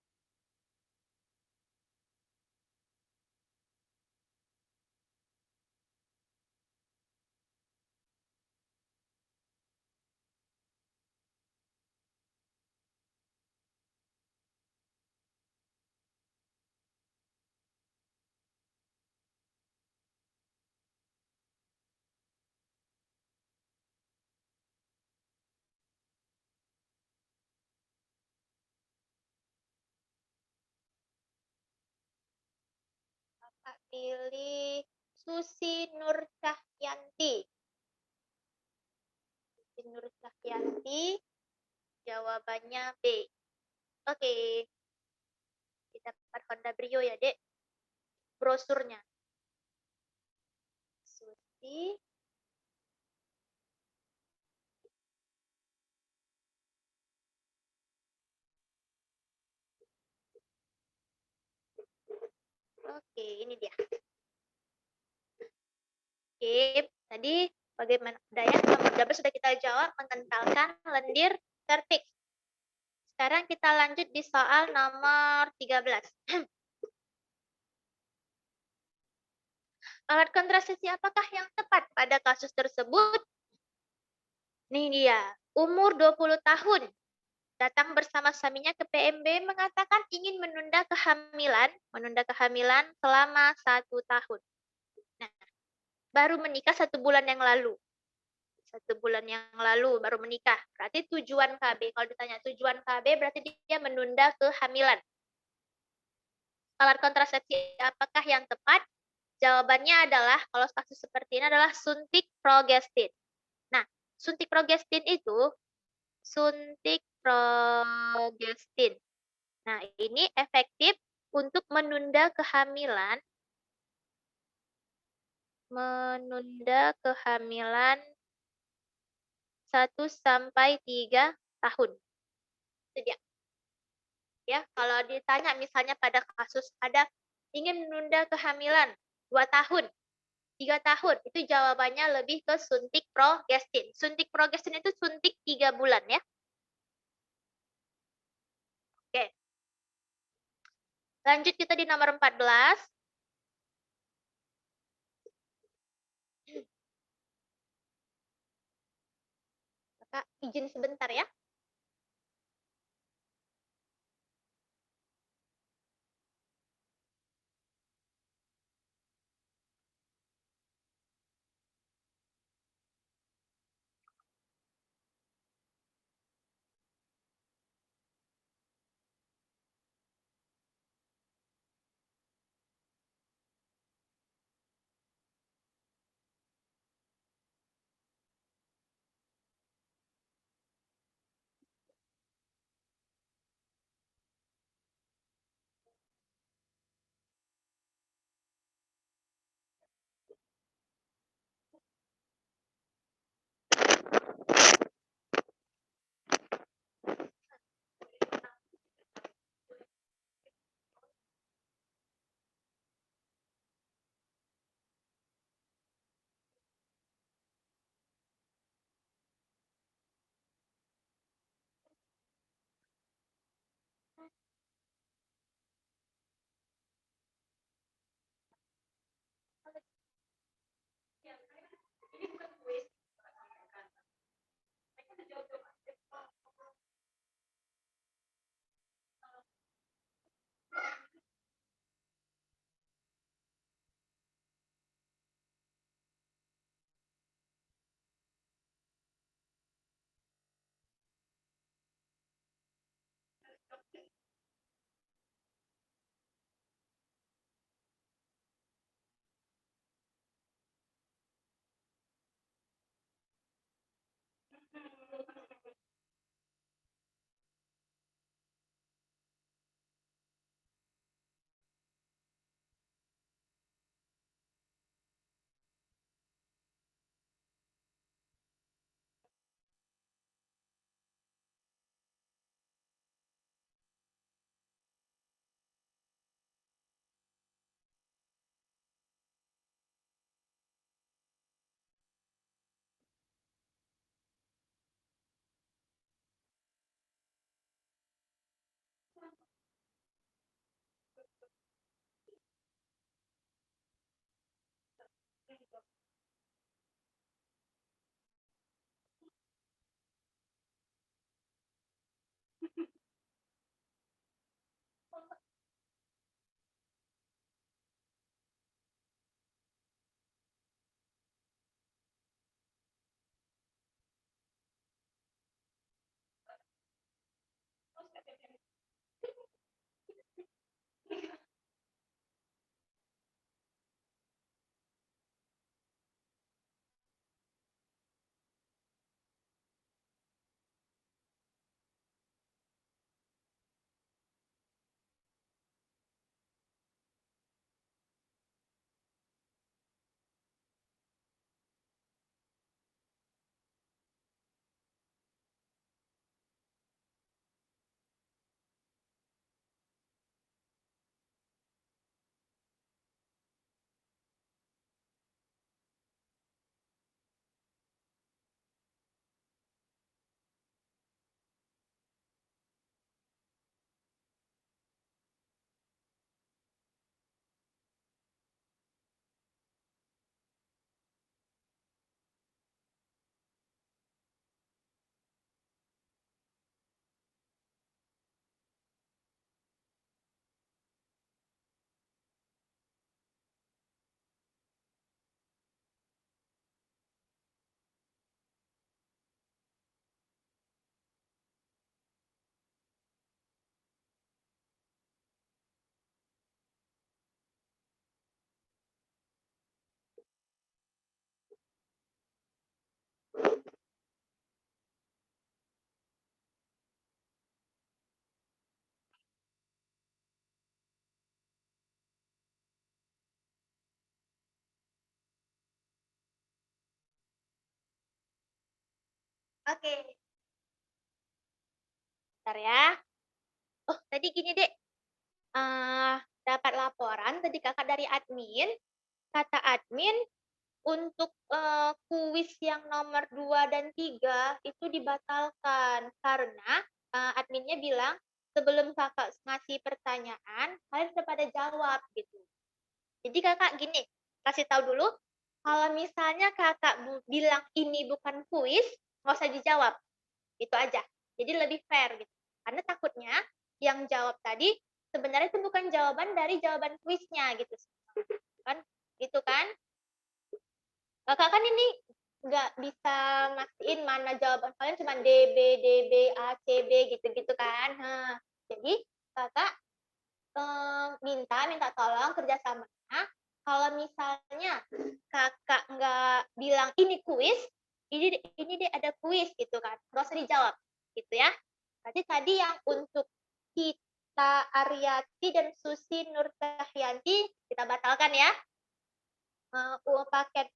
S3: Kakak pilih Susi Nur Cahyanti. Susi Nur Cahyanti. Jawabannya B. Oke. Kita dapat Honda Brio ya, Dek. Brosurnya. Susi. Oke, ini dia. Oke, tadi bagaimana daya nomor 12 sudah kita jawab, mengentalkan lendir serviks. Sekarang kita lanjut di soal nomor 13. Alat kontrasepsi apakah yang tepat pada kasus tersebut? Nih dia, umur 20 tahun. Datang bersama suaminya ke PMB mengatakan ingin menunda kehamilan selama 1 tahun. Nah, baru menikah 1 bulan yang lalu. 1 bulan yang lalu baru menikah. Berarti tujuan KB. Kalau ditanya tujuan KB berarti dia menunda kehamilan. Alat kontrasepsi apakah yang tepat? Jawabannya adalah kalau kasus seperti ini adalah suntik progestin. Nah, Suntik progestin itu suntik progestin. Nah, ini efektif untuk menunda kehamilan 1 sampai 3 tahun. Itu dia. Ya, kalau ditanya misalnya pada kasus ada ingin menunda kehamilan 2 tahun, 3 tahun, itu jawabannya lebih ke suntik progestin. Suntik progestin itu suntik 3 bulan ya. Oke. Lanjut kita di nomor 14. Kakak izin sebentar ya. Oke. Bentar ya. Oh, tadi gini, Dek. Dapat laporan tadi kakak dari admin. Kata admin, untuk kuis yang nomor 2 dan 3 itu dibatalkan karena adminnya bilang sebelum kakak ngasih pertanyaan, kalian udah pada jawab gitu. Jadi kakak gini, kasih tahu dulu, kalau misalnya kakak bilang ini bukan kuis, nggak usah dijawab. Itu aja. Jadi lebih fair gitu. Karena takutnya yang jawab tadi sebenarnya itu bukan jawaban dari jawaban kuisnya gitu. Kan? Gitu kan? Kakak kan ini nggak bisa mastiin mana jawaban kalian cuma DB, DB, A, C, B gitu-gitu kan. Nah, jadi kakak minta tolong kerjasamanya. Kalau misalnya kakak nggak bilang ini kuis, ini deh ada kuis gitu kan, nggak usah dijawab gitu ya. Berarti tadi yang untuk kita Aryati dan Susi Nur Cahyanti kita batalkan ya. Paket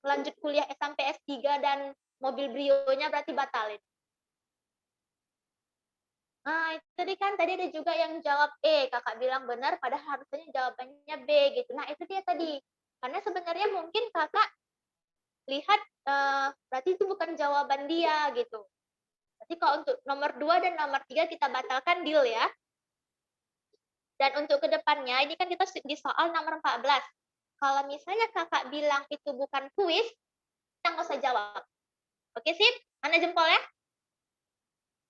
S3: lanjut kuliah sampai S3 dan mobil Brio-nya berarti batalin. Nah, itu tadi ada juga yang jawab E, kakak bilang benar, padahal harusnya jawabannya B gitu. Nah, itu dia tadi. Karena sebenarnya mungkin kakak lihat berarti itu bukan jawaban dia gitu. Berarti kalau untuk nomor 2 dan nomor 3 kita batalkan, deal ya. Dan untuk kedepannya, ini kan kita di soal nomor 14. Kalau misalnya kakak bilang itu bukan kuis, kita nggak usah jawab. Oke, sip? Mana jempolnya?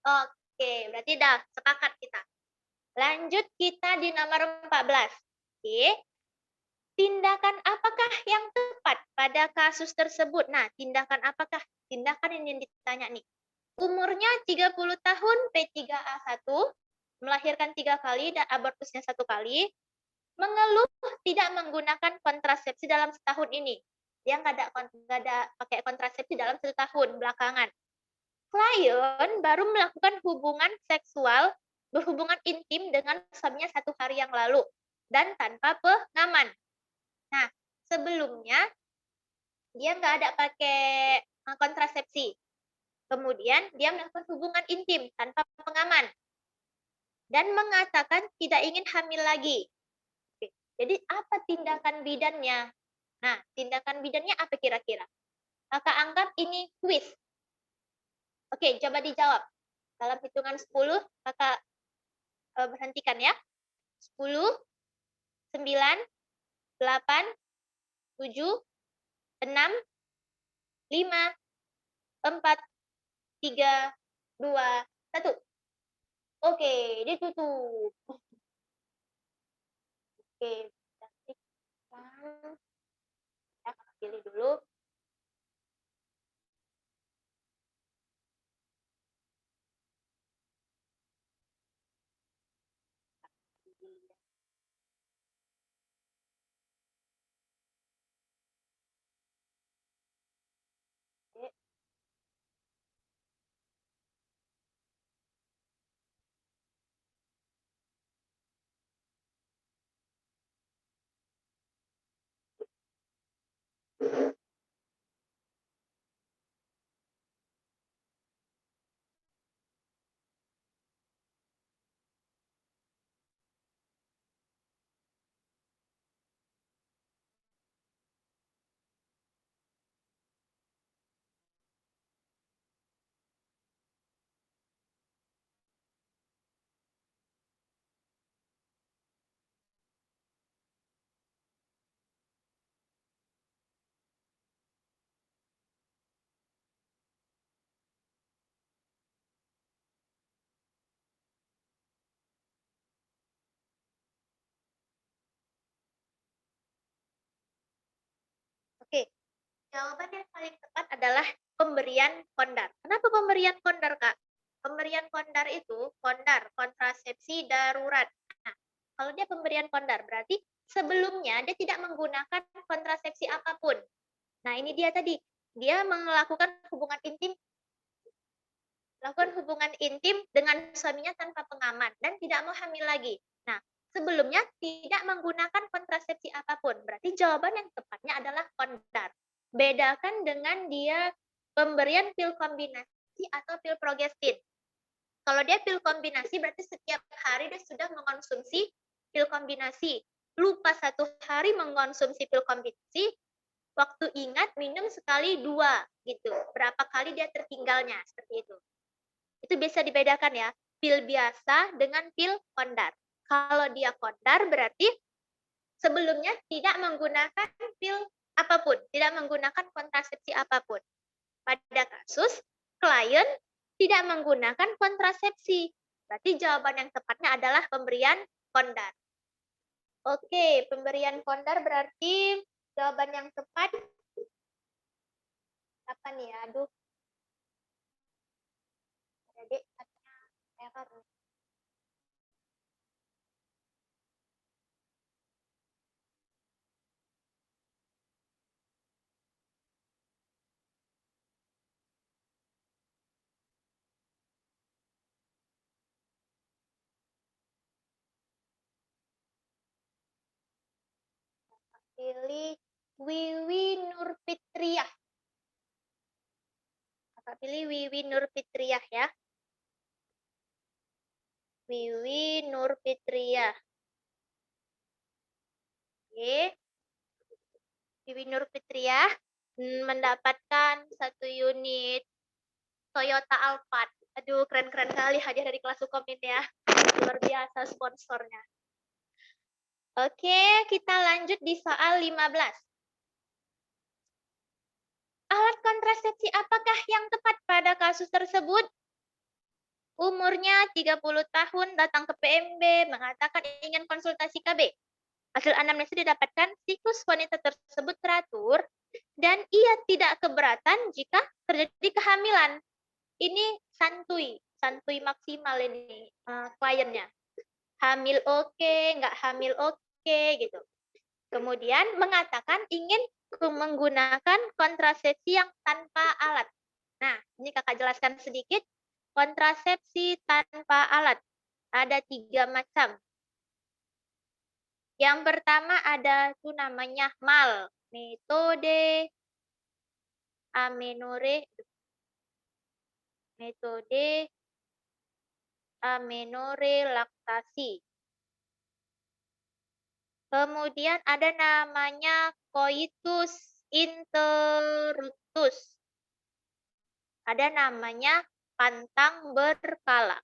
S3: Oke, berarti udah sepakat kita. Lanjut kita di nomor 14. Oke. Tindakan apakah yang tepat pada kasus tersebut? Nah, tindakan apakah? Tindakan ini yang ditanya nih. Umurnya 30 tahun, P3A1, melahirkan 3 kali dan abortusnya 1 kali, mengeluh tidak menggunakan kontrasepsi dalam setahun ini. Dia nggak ada pakai kontrasepsi dalam 1 tahun belakangan. Klien baru melakukan hubungan seksual, berhubungan intim dengan suaminya 1 hari yang lalu, dan tanpa pengaman. Nah, sebelumnya dia nggak ada pakai kontrasepsi. Kemudian dia melakukan hubungan intim tanpa pengaman. Dan mengatakan tidak ingin hamil lagi. Oke. Jadi apa tindakan bidannya? Nah, tindakan bidannya apa kira-kira? Kakak anggap ini kuis. Oke, coba dijawab. Dalam hitungan 10, kakak berhentikan ya. 10, 9, 8, 7, 6, 5, 4, 3, 2, 1. Oke, ditutup. Oke, kita pilih dulu. Oke, jawaban yang paling tepat adalah pemberian kondar. Kenapa pemberian kondar, Kak? Pemberian kondar itu, kondar, kontrasepsi darurat. Nah, kalau dia pemberian kondar, berarti sebelumnya dia tidak menggunakan kontrasepsi apapun. Nah, ini dia tadi. Dia melakukan hubungan intim dengan suaminya tanpa pengaman dan tidak mau hamil lagi. Nah, sebelumnya tidak menggunakan kontrasepsi apapun. Berarti jawaban yang tepatnya adalah kondar. Bedakan dengan dia pemberian pil kombinasi atau pil progestin. Kalau dia pil kombinasi berarti setiap hari dia sudah mengonsumsi pil kombinasi. Lupa 1 hari mengonsumsi pil kombinasi, waktu ingat minum sekali 2 gitu. Berapa kali dia tertinggalnya seperti itu. Itu bisa dibedakan ya, pil biasa dengan pil kondar. Kalau dia kondar berarti sebelumnya tidak menggunakan pil apapun, tidak menggunakan kontrasepsi apapun. Pada kasus klien tidak menggunakan kontrasepsi, berarti jawaban yang tepatnya adalah pemberian kondar. Oke, pemberian kondar berarti jawaban yang tepat apa nih ya? Aduh. Jadi katanya error. Pilih Wiwi Nurfitriah. Kakak pilih Wiwi Nurfitriah ya. Wiwi Nurfitriah. Oke. Wiwi Nurfitriah mendapatkan 1 unit Toyota Alphard. Aduh, keren-keren kali hadiah dari kelas Hukum ini ya. Luar biasa sponsornya. Oke, kita lanjut di soal 15. Alat kontrasepsi apakah yang tepat pada kasus tersebut? Umurnya 30 tahun, datang ke PMB, mengatakan ingin konsultasi KB. Hasil anamnesis didapatkan siklus wanita tersebut teratur dan ia tidak keberatan jika terjadi kehamilan. Ini santuy maksimal ini kliennya. Hamil oke, nggak hamil oke gitu. Kemudian mengatakan ingin menggunakan kontrasepsi yang tanpa alat. Nah, ini kakak jelaskan sedikit. Kontrasepsi tanpa alat. Ada 3 macam. Yang pertama ada itu namanya MAL. Metode amenorelaksasi. Kemudian ada namanya coitus interruptus. Ada namanya pantang berkala.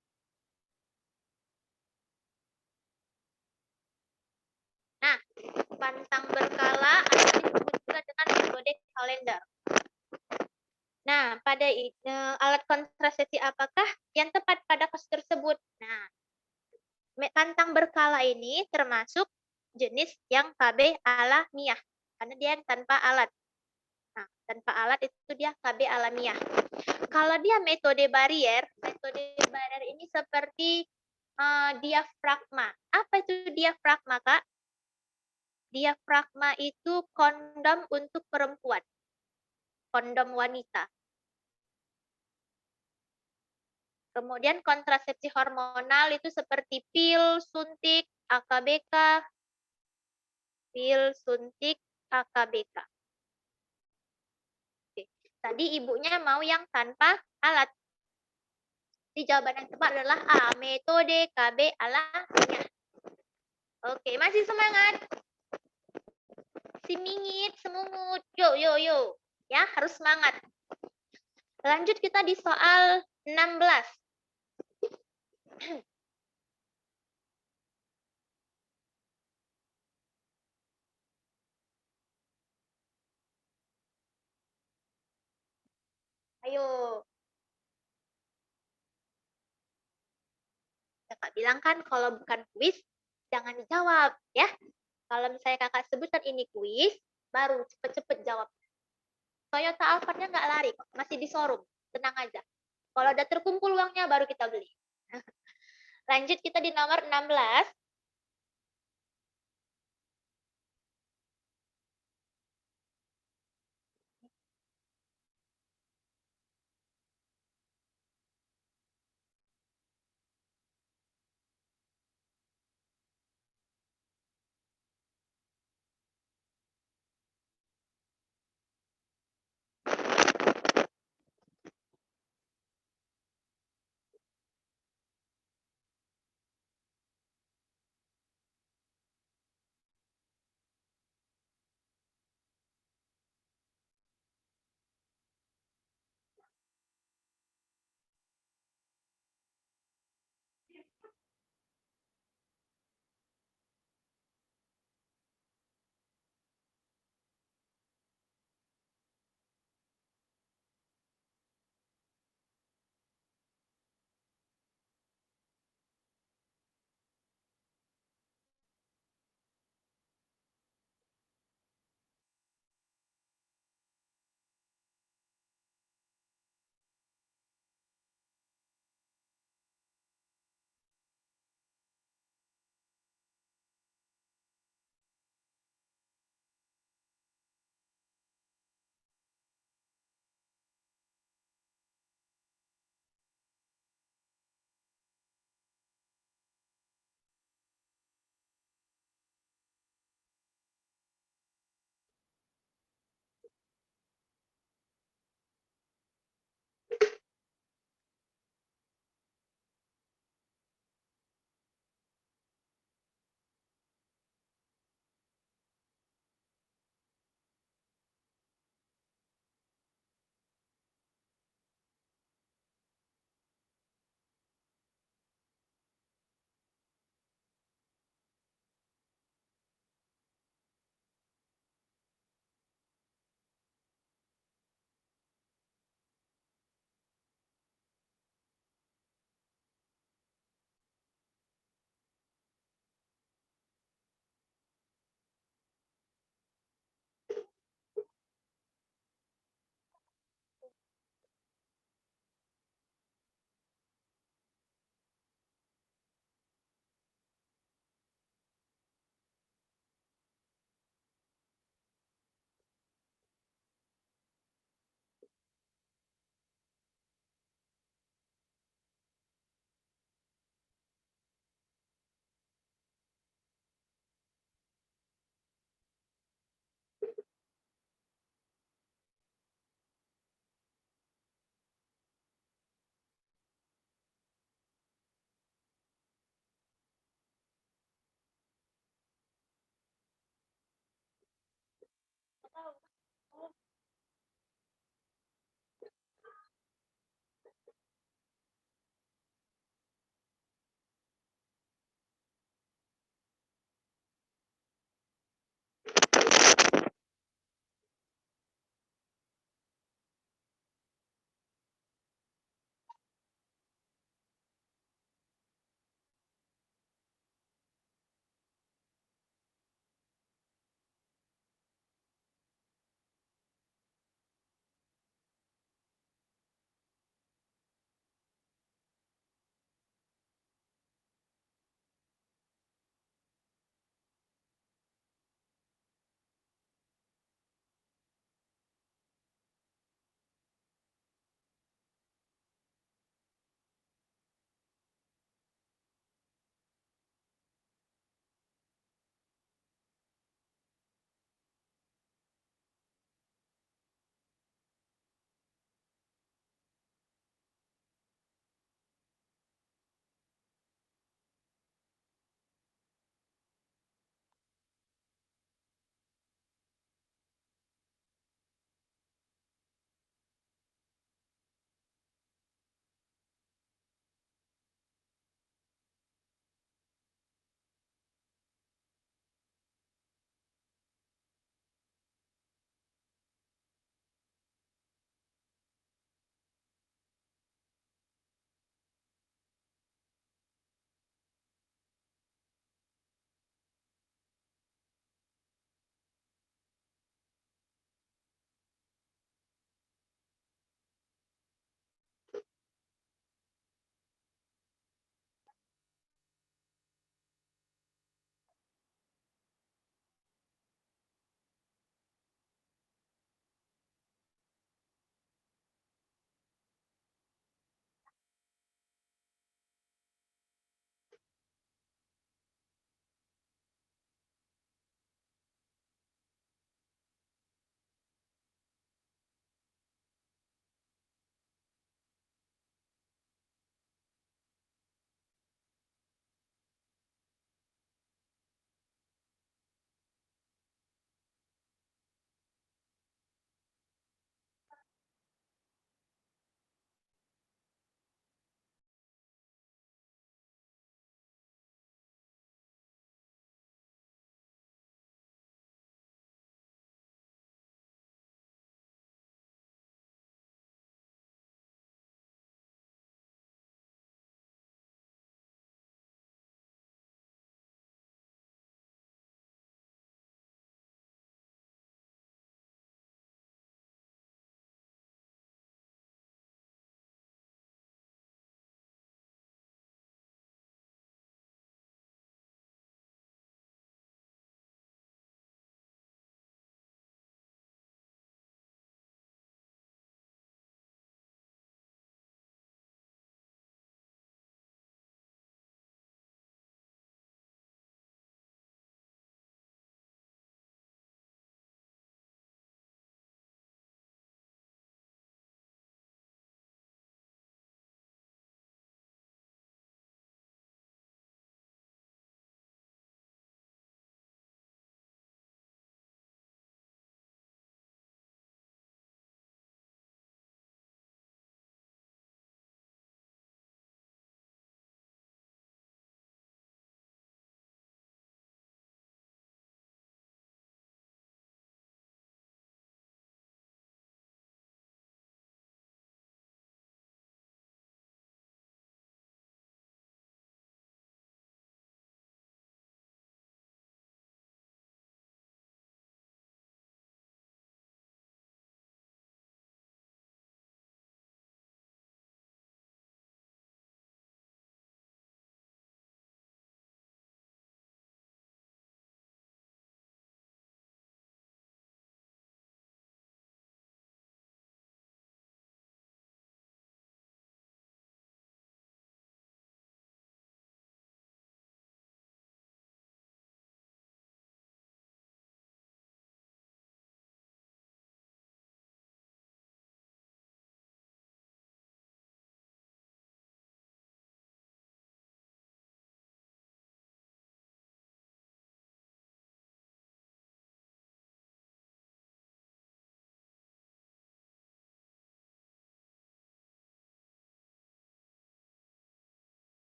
S3: Nah, pantang berkala atau disebut juga dengan metode kalender. Nah, pada alat kontrasepsi apakah yang tepat pada kasus tersebut? Nah, pantang berkala ini termasuk jenis yang KB alamiah, karena dia tanpa alat. Nah, tanpa alat itu dia KB alamiah. Kalau dia metode barier ini seperti diafragma. Apa itu diafragma, Kak? Diafragma itu kondom untuk perempuan. Kondom wanita. Kemudian kontrasepsi hormonal itu seperti pil, suntik, AKBK. Pil, suntik, AKBK. Oke. Tadi ibunya mau yang tanpa alat. Jadi jawaban yang tepat adalah A, metode KB alamiah. Oke, masih semangat? Simingit, semungut. Yo. Ya, harus semangat. Lanjut kita di soal 16. Ayo. Kakak bilang kan kalau bukan kuis, jangan dijawab ya. Kalau misalnya kakak sebutkan ini kuis, baru cepet-cepet jawab. Toyota Alphard-nya nggak lari kok, masih di showroom. Tenang aja. Kalau udah terkumpul uangnya, baru kita beli. Lanjut kita di nomor 16.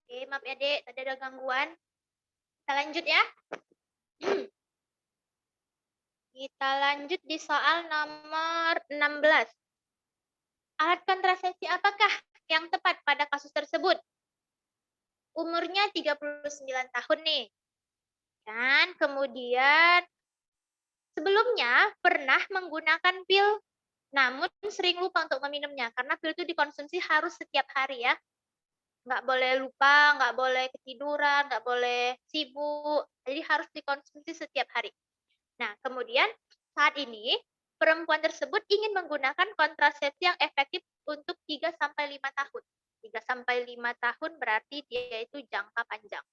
S3: Oke, maaf ya Dek, tadi ada gangguan. Kita lanjut ya. Kita lanjut di soal nomor 16. Alat kontrasepsi apakah yang tepat pada kasus tersebut? Umurnya 39 tahun nih. Dan kemudian sebelumnya pernah menggunakan pil, namun sering lupa untuk meminumnya. Karena pil itu dikonsumsi harus setiap hari ya. Nggak boleh lupa, nggak boleh ketiduran, nggak boleh sibuk. Jadi harus dikonsumsi setiap hari. Nah, kemudian saat ini perempuan tersebut ingin menggunakan kontrasepsi yang efektif untuk 3-5 tahun. 3-5 tahun berarti dia itu jangka panjang.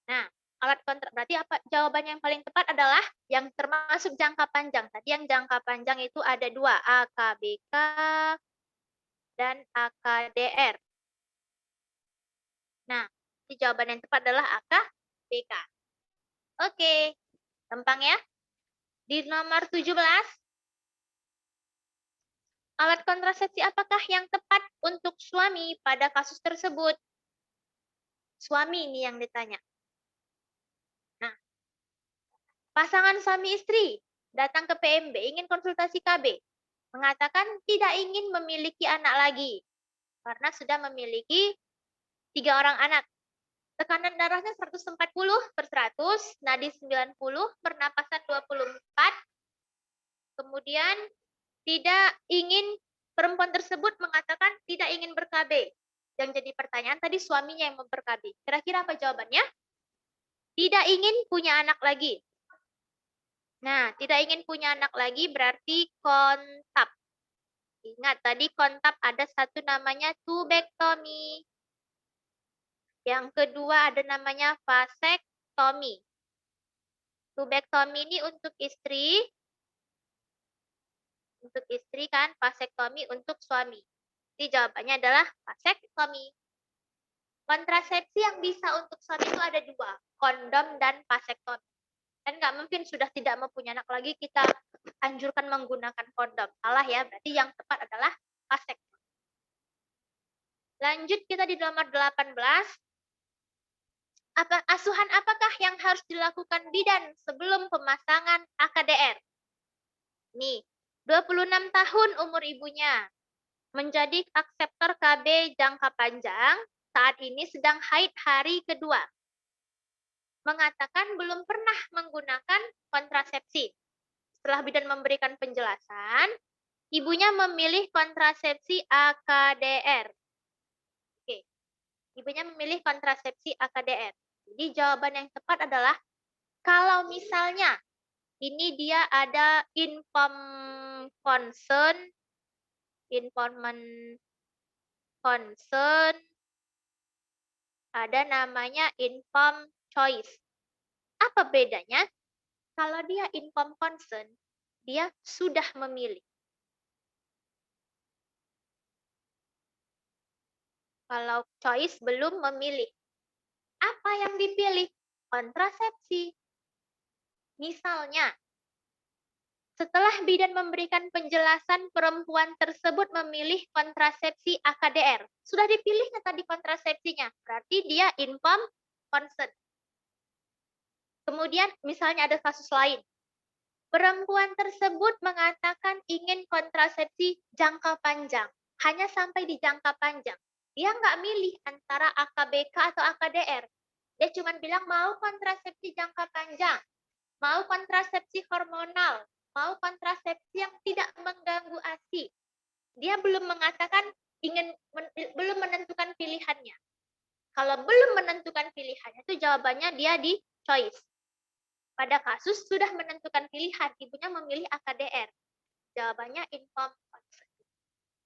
S3: Nah, alat kontra berarti apa? Jawabannya yang paling tepat adalah yang termasuk jangka panjang. Tadi yang jangka panjang itu ada 2, AKBK dan AKDR. Nah, jawaban yang tepat adalah AKBK. Oke, gampang ya. Di nomor 17, alat kontrasepsi apakah yang tepat untuk suami pada kasus tersebut? Suami ini yang ditanya. Nah, pasangan suami istri datang ke PMB ingin konsultasi KB, mengatakan tidak ingin memiliki anak lagi karena sudah memiliki 3 orang anak. Tekanan darahnya 140/100, nadi 90, pernapasan 24. Kemudian tidak ingin, perempuan tersebut mengatakan tidak ingin ber-KB. Yang jadi pertanyaan tadi suaminya yang memper-KB. Kira-kira apa jawabannya? Tidak ingin punya anak lagi. Nah, tidak ingin punya anak lagi berarti kontab. Ingat tadi kontab ada satu namanya tubektomi. Yang kedua ada namanya vasektomi. Tubektomi ini untuk istri. Untuk istri kan, vasektomi untuk suami. Jadi jawabannya adalah vasektomi. Kontrasepsi yang bisa untuk suami itu ada 2, kondom dan vasektomi. Dan nggak mungkin sudah tidak mempunyai anak lagi kita anjurkan menggunakan kondom. Salah ya, berarti yang tepat adalah vasektomi. Lanjut kita di nomor 18. Asuhan apakah yang harus dilakukan bidan sebelum pemasangan AKDR? Nih, 26 tahun umur ibunya. Menjadi akseptor KB jangka panjang, saat ini sedang haid hari kedua. Mengatakan belum pernah menggunakan kontrasepsi. Setelah bidan memberikan penjelasan, ibunya memilih kontrasepsi AKDR. Oke. Ibunya memilih kontrasepsi AKDR. Jadi jawaban yang tepat adalah kalau misalnya ini dia ada informant concern, ada namanya informed choice. Apa bedanya? Kalau dia informed consent, dia sudah memilih. Kalau choice belum memilih. Apa yang dipilih? Kontrasepsi. Misalnya, setelah bidan memberikan penjelasan, perempuan tersebut memilih kontrasepsi AKDR. Sudah dipilihnya tadi kontrasepsinya, berarti dia informed consent. Kemudian misalnya ada kasus lain. Perempuan tersebut mengatakan ingin kontrasepsi jangka panjang, hanya sampai di jangka panjang. Dia nggak milih antara AKBK atau AKDR. Dia cuma bilang mau kontrasepsi jangka panjang, mau kontrasepsi hormonal, mau kontrasepsi yang tidak mengganggu ASI. Dia belum mengatakan belum menentukan pilihannya. Kalau belum menentukan pilihannya, itu jawabannya dia di choice. Pada kasus sudah menentukan pilihan, ibunya memilih AKDR. Jawabannya informed consent.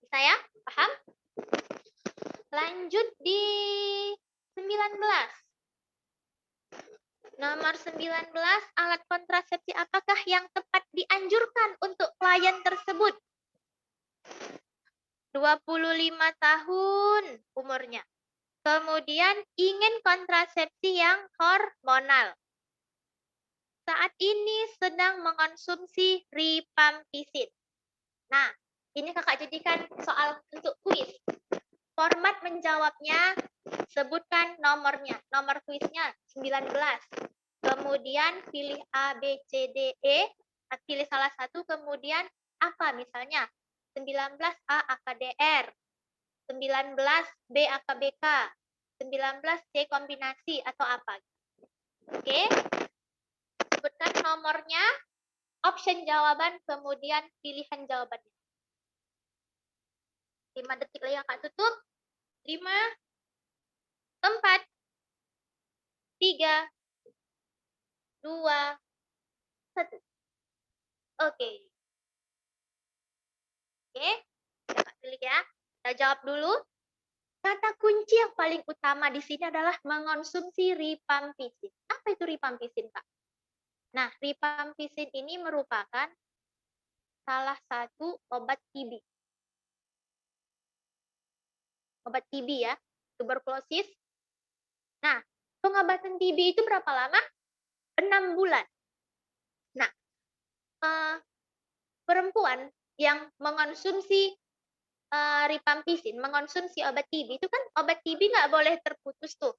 S3: Bisa ya? Paham? Lanjut di 19. Nomor 19, alat kontrasepsi apakah yang tepat dianjurkan untuk klien tersebut? 25 tahun umurnya. Kemudian ingin kontrasepsi yang hormonal. Saat ini sedang mengonsumsi rifampicin. Nah, ini kakak jadikan soal untuk kuis. Format menjawabnya, sebutkan nomornya. Nomor kuisnya 19. Kemudian pilih A, B, C, D, E. Pilih salah satu, kemudian apa misalnya? 19 A AKDR, 19 B AKBK, 19 C kombinasi atau apa. Oke. Sebutkan nomornya, option jawaban, kemudian pilihan jawabannya. 5 detik lagi kakak tutup. 5, 4, 3, 2, 1. Oke. Oke, kakak pilih ya. Kita jawab dulu. Kata kunci yang paling utama di sini adalah mengonsumsi rifampicin. Apa itu rifampicin, Kak? Nah, rifampicin ini merupakan salah satu obat TB. Obat TB ya, tuberkulosis. Nah, pengobatan TB itu berapa lama? 6 bulan. Nah, perempuan yang mengonsumsi rifampicin, mengonsumsi obat TB itu kan obat TB nggak boleh terputus tuh.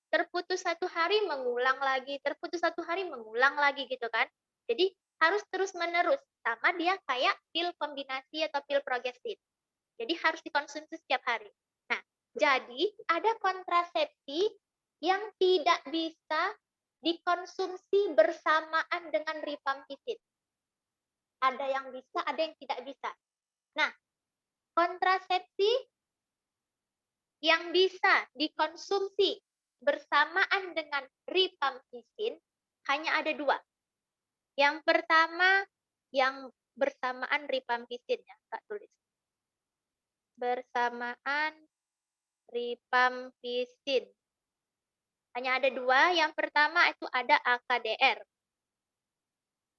S3: Terputus 1 hari mengulang lagi, terputus 1 hari mengulang lagi gitu kan. Jadi harus terus menerus, sama dia kayak pil kombinasi atau pil progestin. Jadi harus dikonsumsi setiap hari. Nah, jadi ada kontrasepsi yang tidak bisa dikonsumsi bersamaan dengan rifampicin. Ada yang bisa, ada yang tidak bisa. Nah, kontrasepsi yang bisa dikonsumsi bersamaan dengan rifampicin hanya ada 2. Yang pertama, yang bersamaan rifampicin ya, Kak tulis. Bersamaan rifampicin. Hanya ada 2. Yang pertama itu ada AKDR.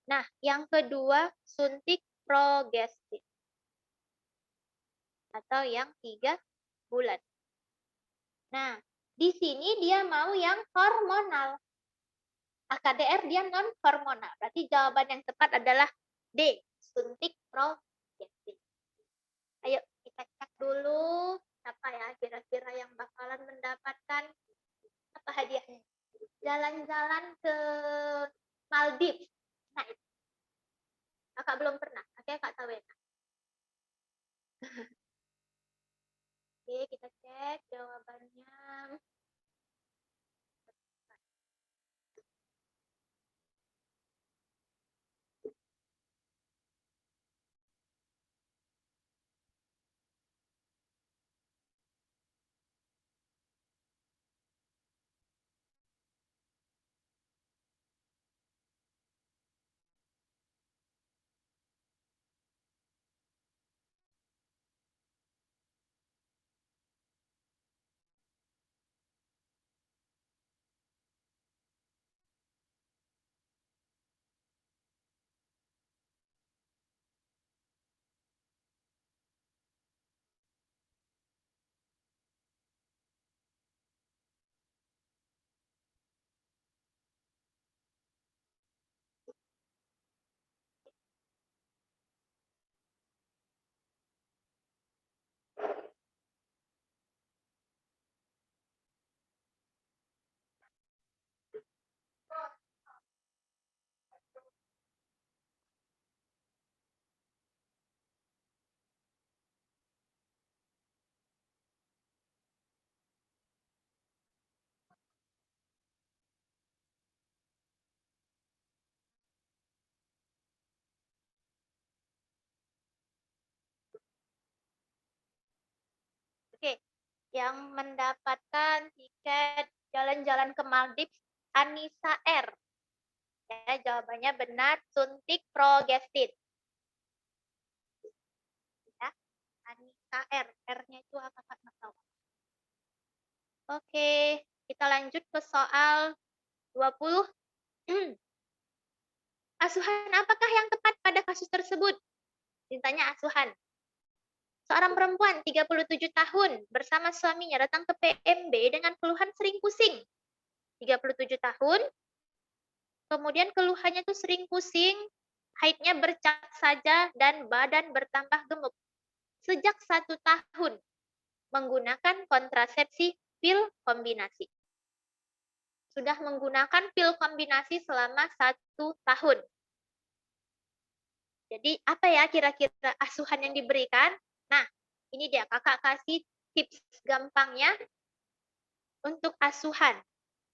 S3: Nah, yang kedua suntik progestin. Atau yang 3 bulan. Nah, di sini dia mau yang hormonal. AKDR dia non hormonal. Berarti jawaban yang tepat adalah D, suntik progestin. Ayo kita cek dulu siapa ya kira-kira yang bakalan mendapatkan apa hadiahnya. Jalan-jalan ke Maldives. Nah, itu. Kakak belum pernah. Oke, Kak tahu ya. Oke, kita cek jawabannya. Oke, yang mendapatkan tiket jalan-jalan ke Maldives, Anissa R. Ya, jawabannya benar, suntik progestin. Ya, Anissa R. R-nya itu apa nggak tahu. Oke, kita lanjut ke soal 20. Asuhan apakah yang tepat pada kasus tersebut? Ditanya asuhan. Seorang perempuan 37 tahun bersama suaminya datang ke PMB dengan keluhan sering pusing. 37 tahun, kemudian keluhannya tuh sering pusing, haidnya bercak saja dan badan bertambah gemuk sejak 1 tahun menggunakan kontrasepsi pil kombinasi. Sudah menggunakan pil kombinasi selama 1 tahun. Jadi apa ya kira-kira asuhan yang diberikan? Nah, ini dia kakak kasih tips gampangnya untuk asuhan.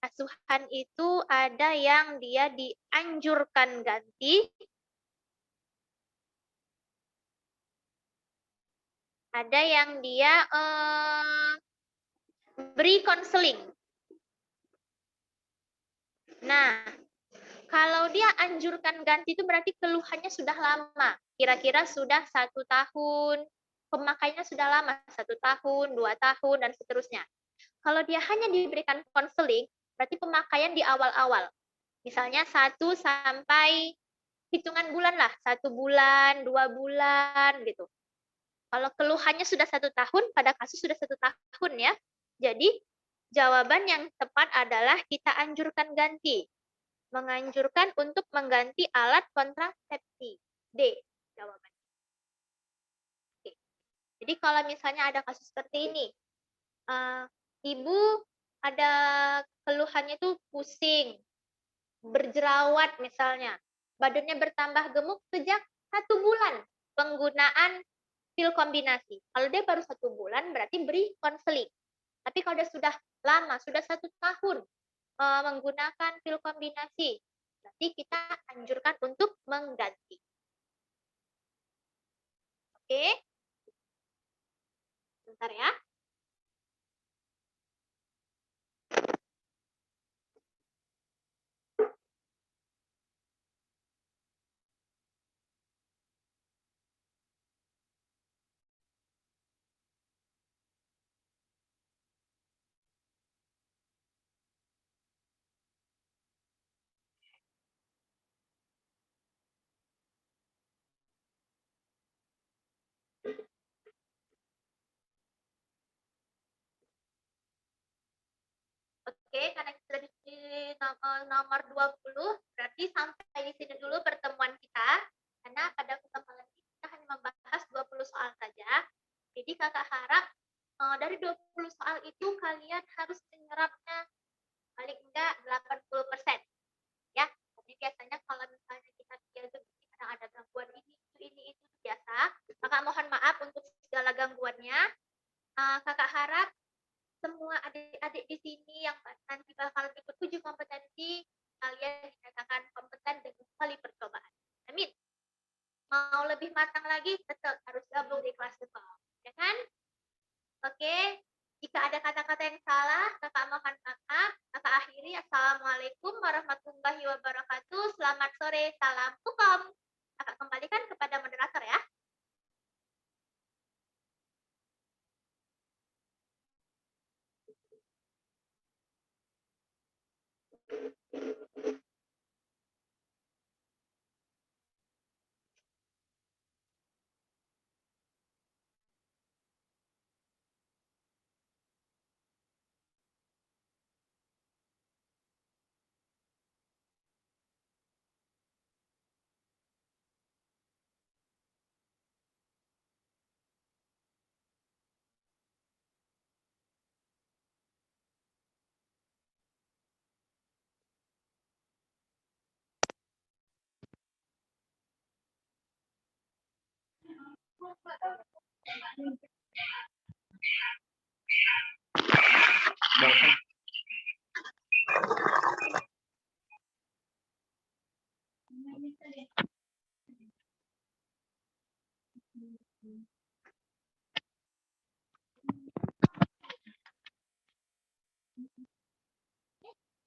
S3: Asuhan itu ada yang dia dianjurkan ganti, ada yang dia beri konseling. Nah, kalau dia anjurkan ganti itu berarti keluhannya sudah lama. Kira-kira sudah 1 tahun, pemakaiannya sudah lama, 1 tahun, 2 tahun, dan seterusnya. Kalau dia hanya diberikan konseling, berarti pemakaian di awal-awal. Misalnya 1 sampai hitungan bulan lah, 1 bulan, 2 bulan gitu. Kalau keluhannya sudah 1 tahun, pada kasus sudah 1 tahun ya. Jadi jawaban yang tepat adalah kita anjurkan ganti. Menganjurkan untuk mengganti alat kontrasepsi. D jawabannya. Oke. Jadi kalau misalnya ada kasus seperti ini, ibu ada keluhannya itu pusing, berjerawat misalnya, badannya bertambah gemuk sejak 1 bulan penggunaan pil kombinasi. Kalau dia baru 1 bulan berarti beri konseling. Tapi kalau dia sudah lama, sudah 1 tahun menggunakan pil kombinasi, berarti kita anjurkan untuk mengganti. Oke? Bentar ya. Oke, karena kita sudah di nomor 20, berarti sampai di sini dulu pertemuan kita. Karena pada pertemuan ini kita hanya membahas 20 soal saja. Jadi kakak harap dari 20 soal itu kalian harus menyerapnya paling enggak 80%. Ya, jadi biasanya kalau misalnya kita kadang ada gangguan ini itu biasa. Kakak mohon maaf untuk segala gangguannya. Kakak harap semua adik-adik di sini yang nanti bakal ikut uji kompetensi, kalian dinyatakan kompeten dengan sekali percobaan. Amin. Mau lebih matang lagi, tetap harus gabung di kelas depan. Ya kan? Oke. Jika ada kata-kata yang salah, kakak mohon maaf. Kakak akhiri. Assalamualaikum warahmatullahi wabarakatuh. Selamat sore. Salam hukum. Kakak kembalikan kepada moderator ya.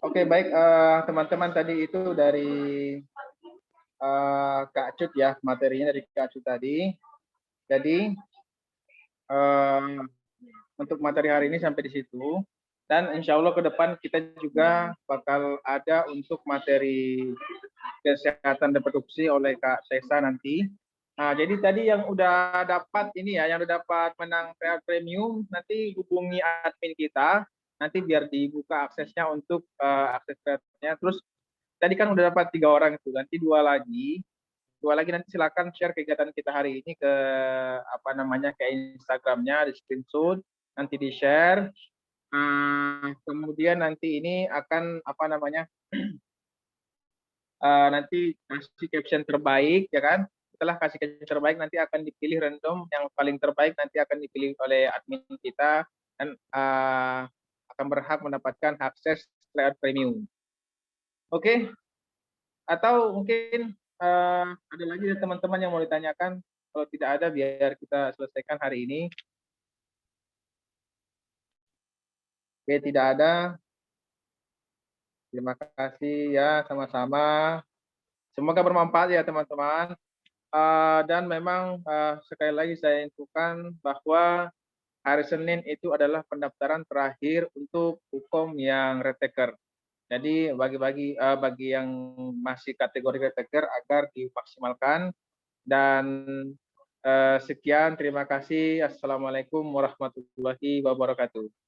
S2: Oke, baik teman-teman, tadi itu dari Kak Cut ya, materinya dari Kak Cut tadi. Jadi untuk materi hari ini sampai di situ, dan insya Allah ke depan kita juga bakal ada untuk materi kesehatan reproduksi oleh Kak Sesa nanti. Nah, jadi tadi yang udah dapat ini ya, yang udah dapat menang PR Premium, nanti hubungi admin kita, nanti biar dibuka aksesnya untuk akses PR-nya. Terus tadi kan udah dapat 3 orang itu, nanti 2 lagi. dua lagi nanti silakan share kegiatan kita hari ini ke ke Instagramnya, di screenshot, nanti di share. Kemudian nanti ini akan nanti kasih caption terbaik, ya kan? Setelah kasih caption terbaik nanti akan dipilih random, yang paling terbaik nanti akan dipilih oleh admin kita dan akan berhak mendapatkan akses tryout premium. Oke? Atau mungkin ada lagi dari teman-teman yang mau ditanyakan? Kalau tidak ada, biar kita selesaikan hari ini. Oke, tidak ada. Terima kasih ya, sama-sama. Semoga bermanfaat ya teman-teman. Dan memang sekali lagi saya infokan bahwa hari Senin itu adalah pendaftaran terakhir untuk hukum yang retaker. Jadi bagi yang masih kategori retaker agar dimaksimalkan. Dan sekian, terima kasih. Assalamualaikum warahmatullahi wabarakatuh.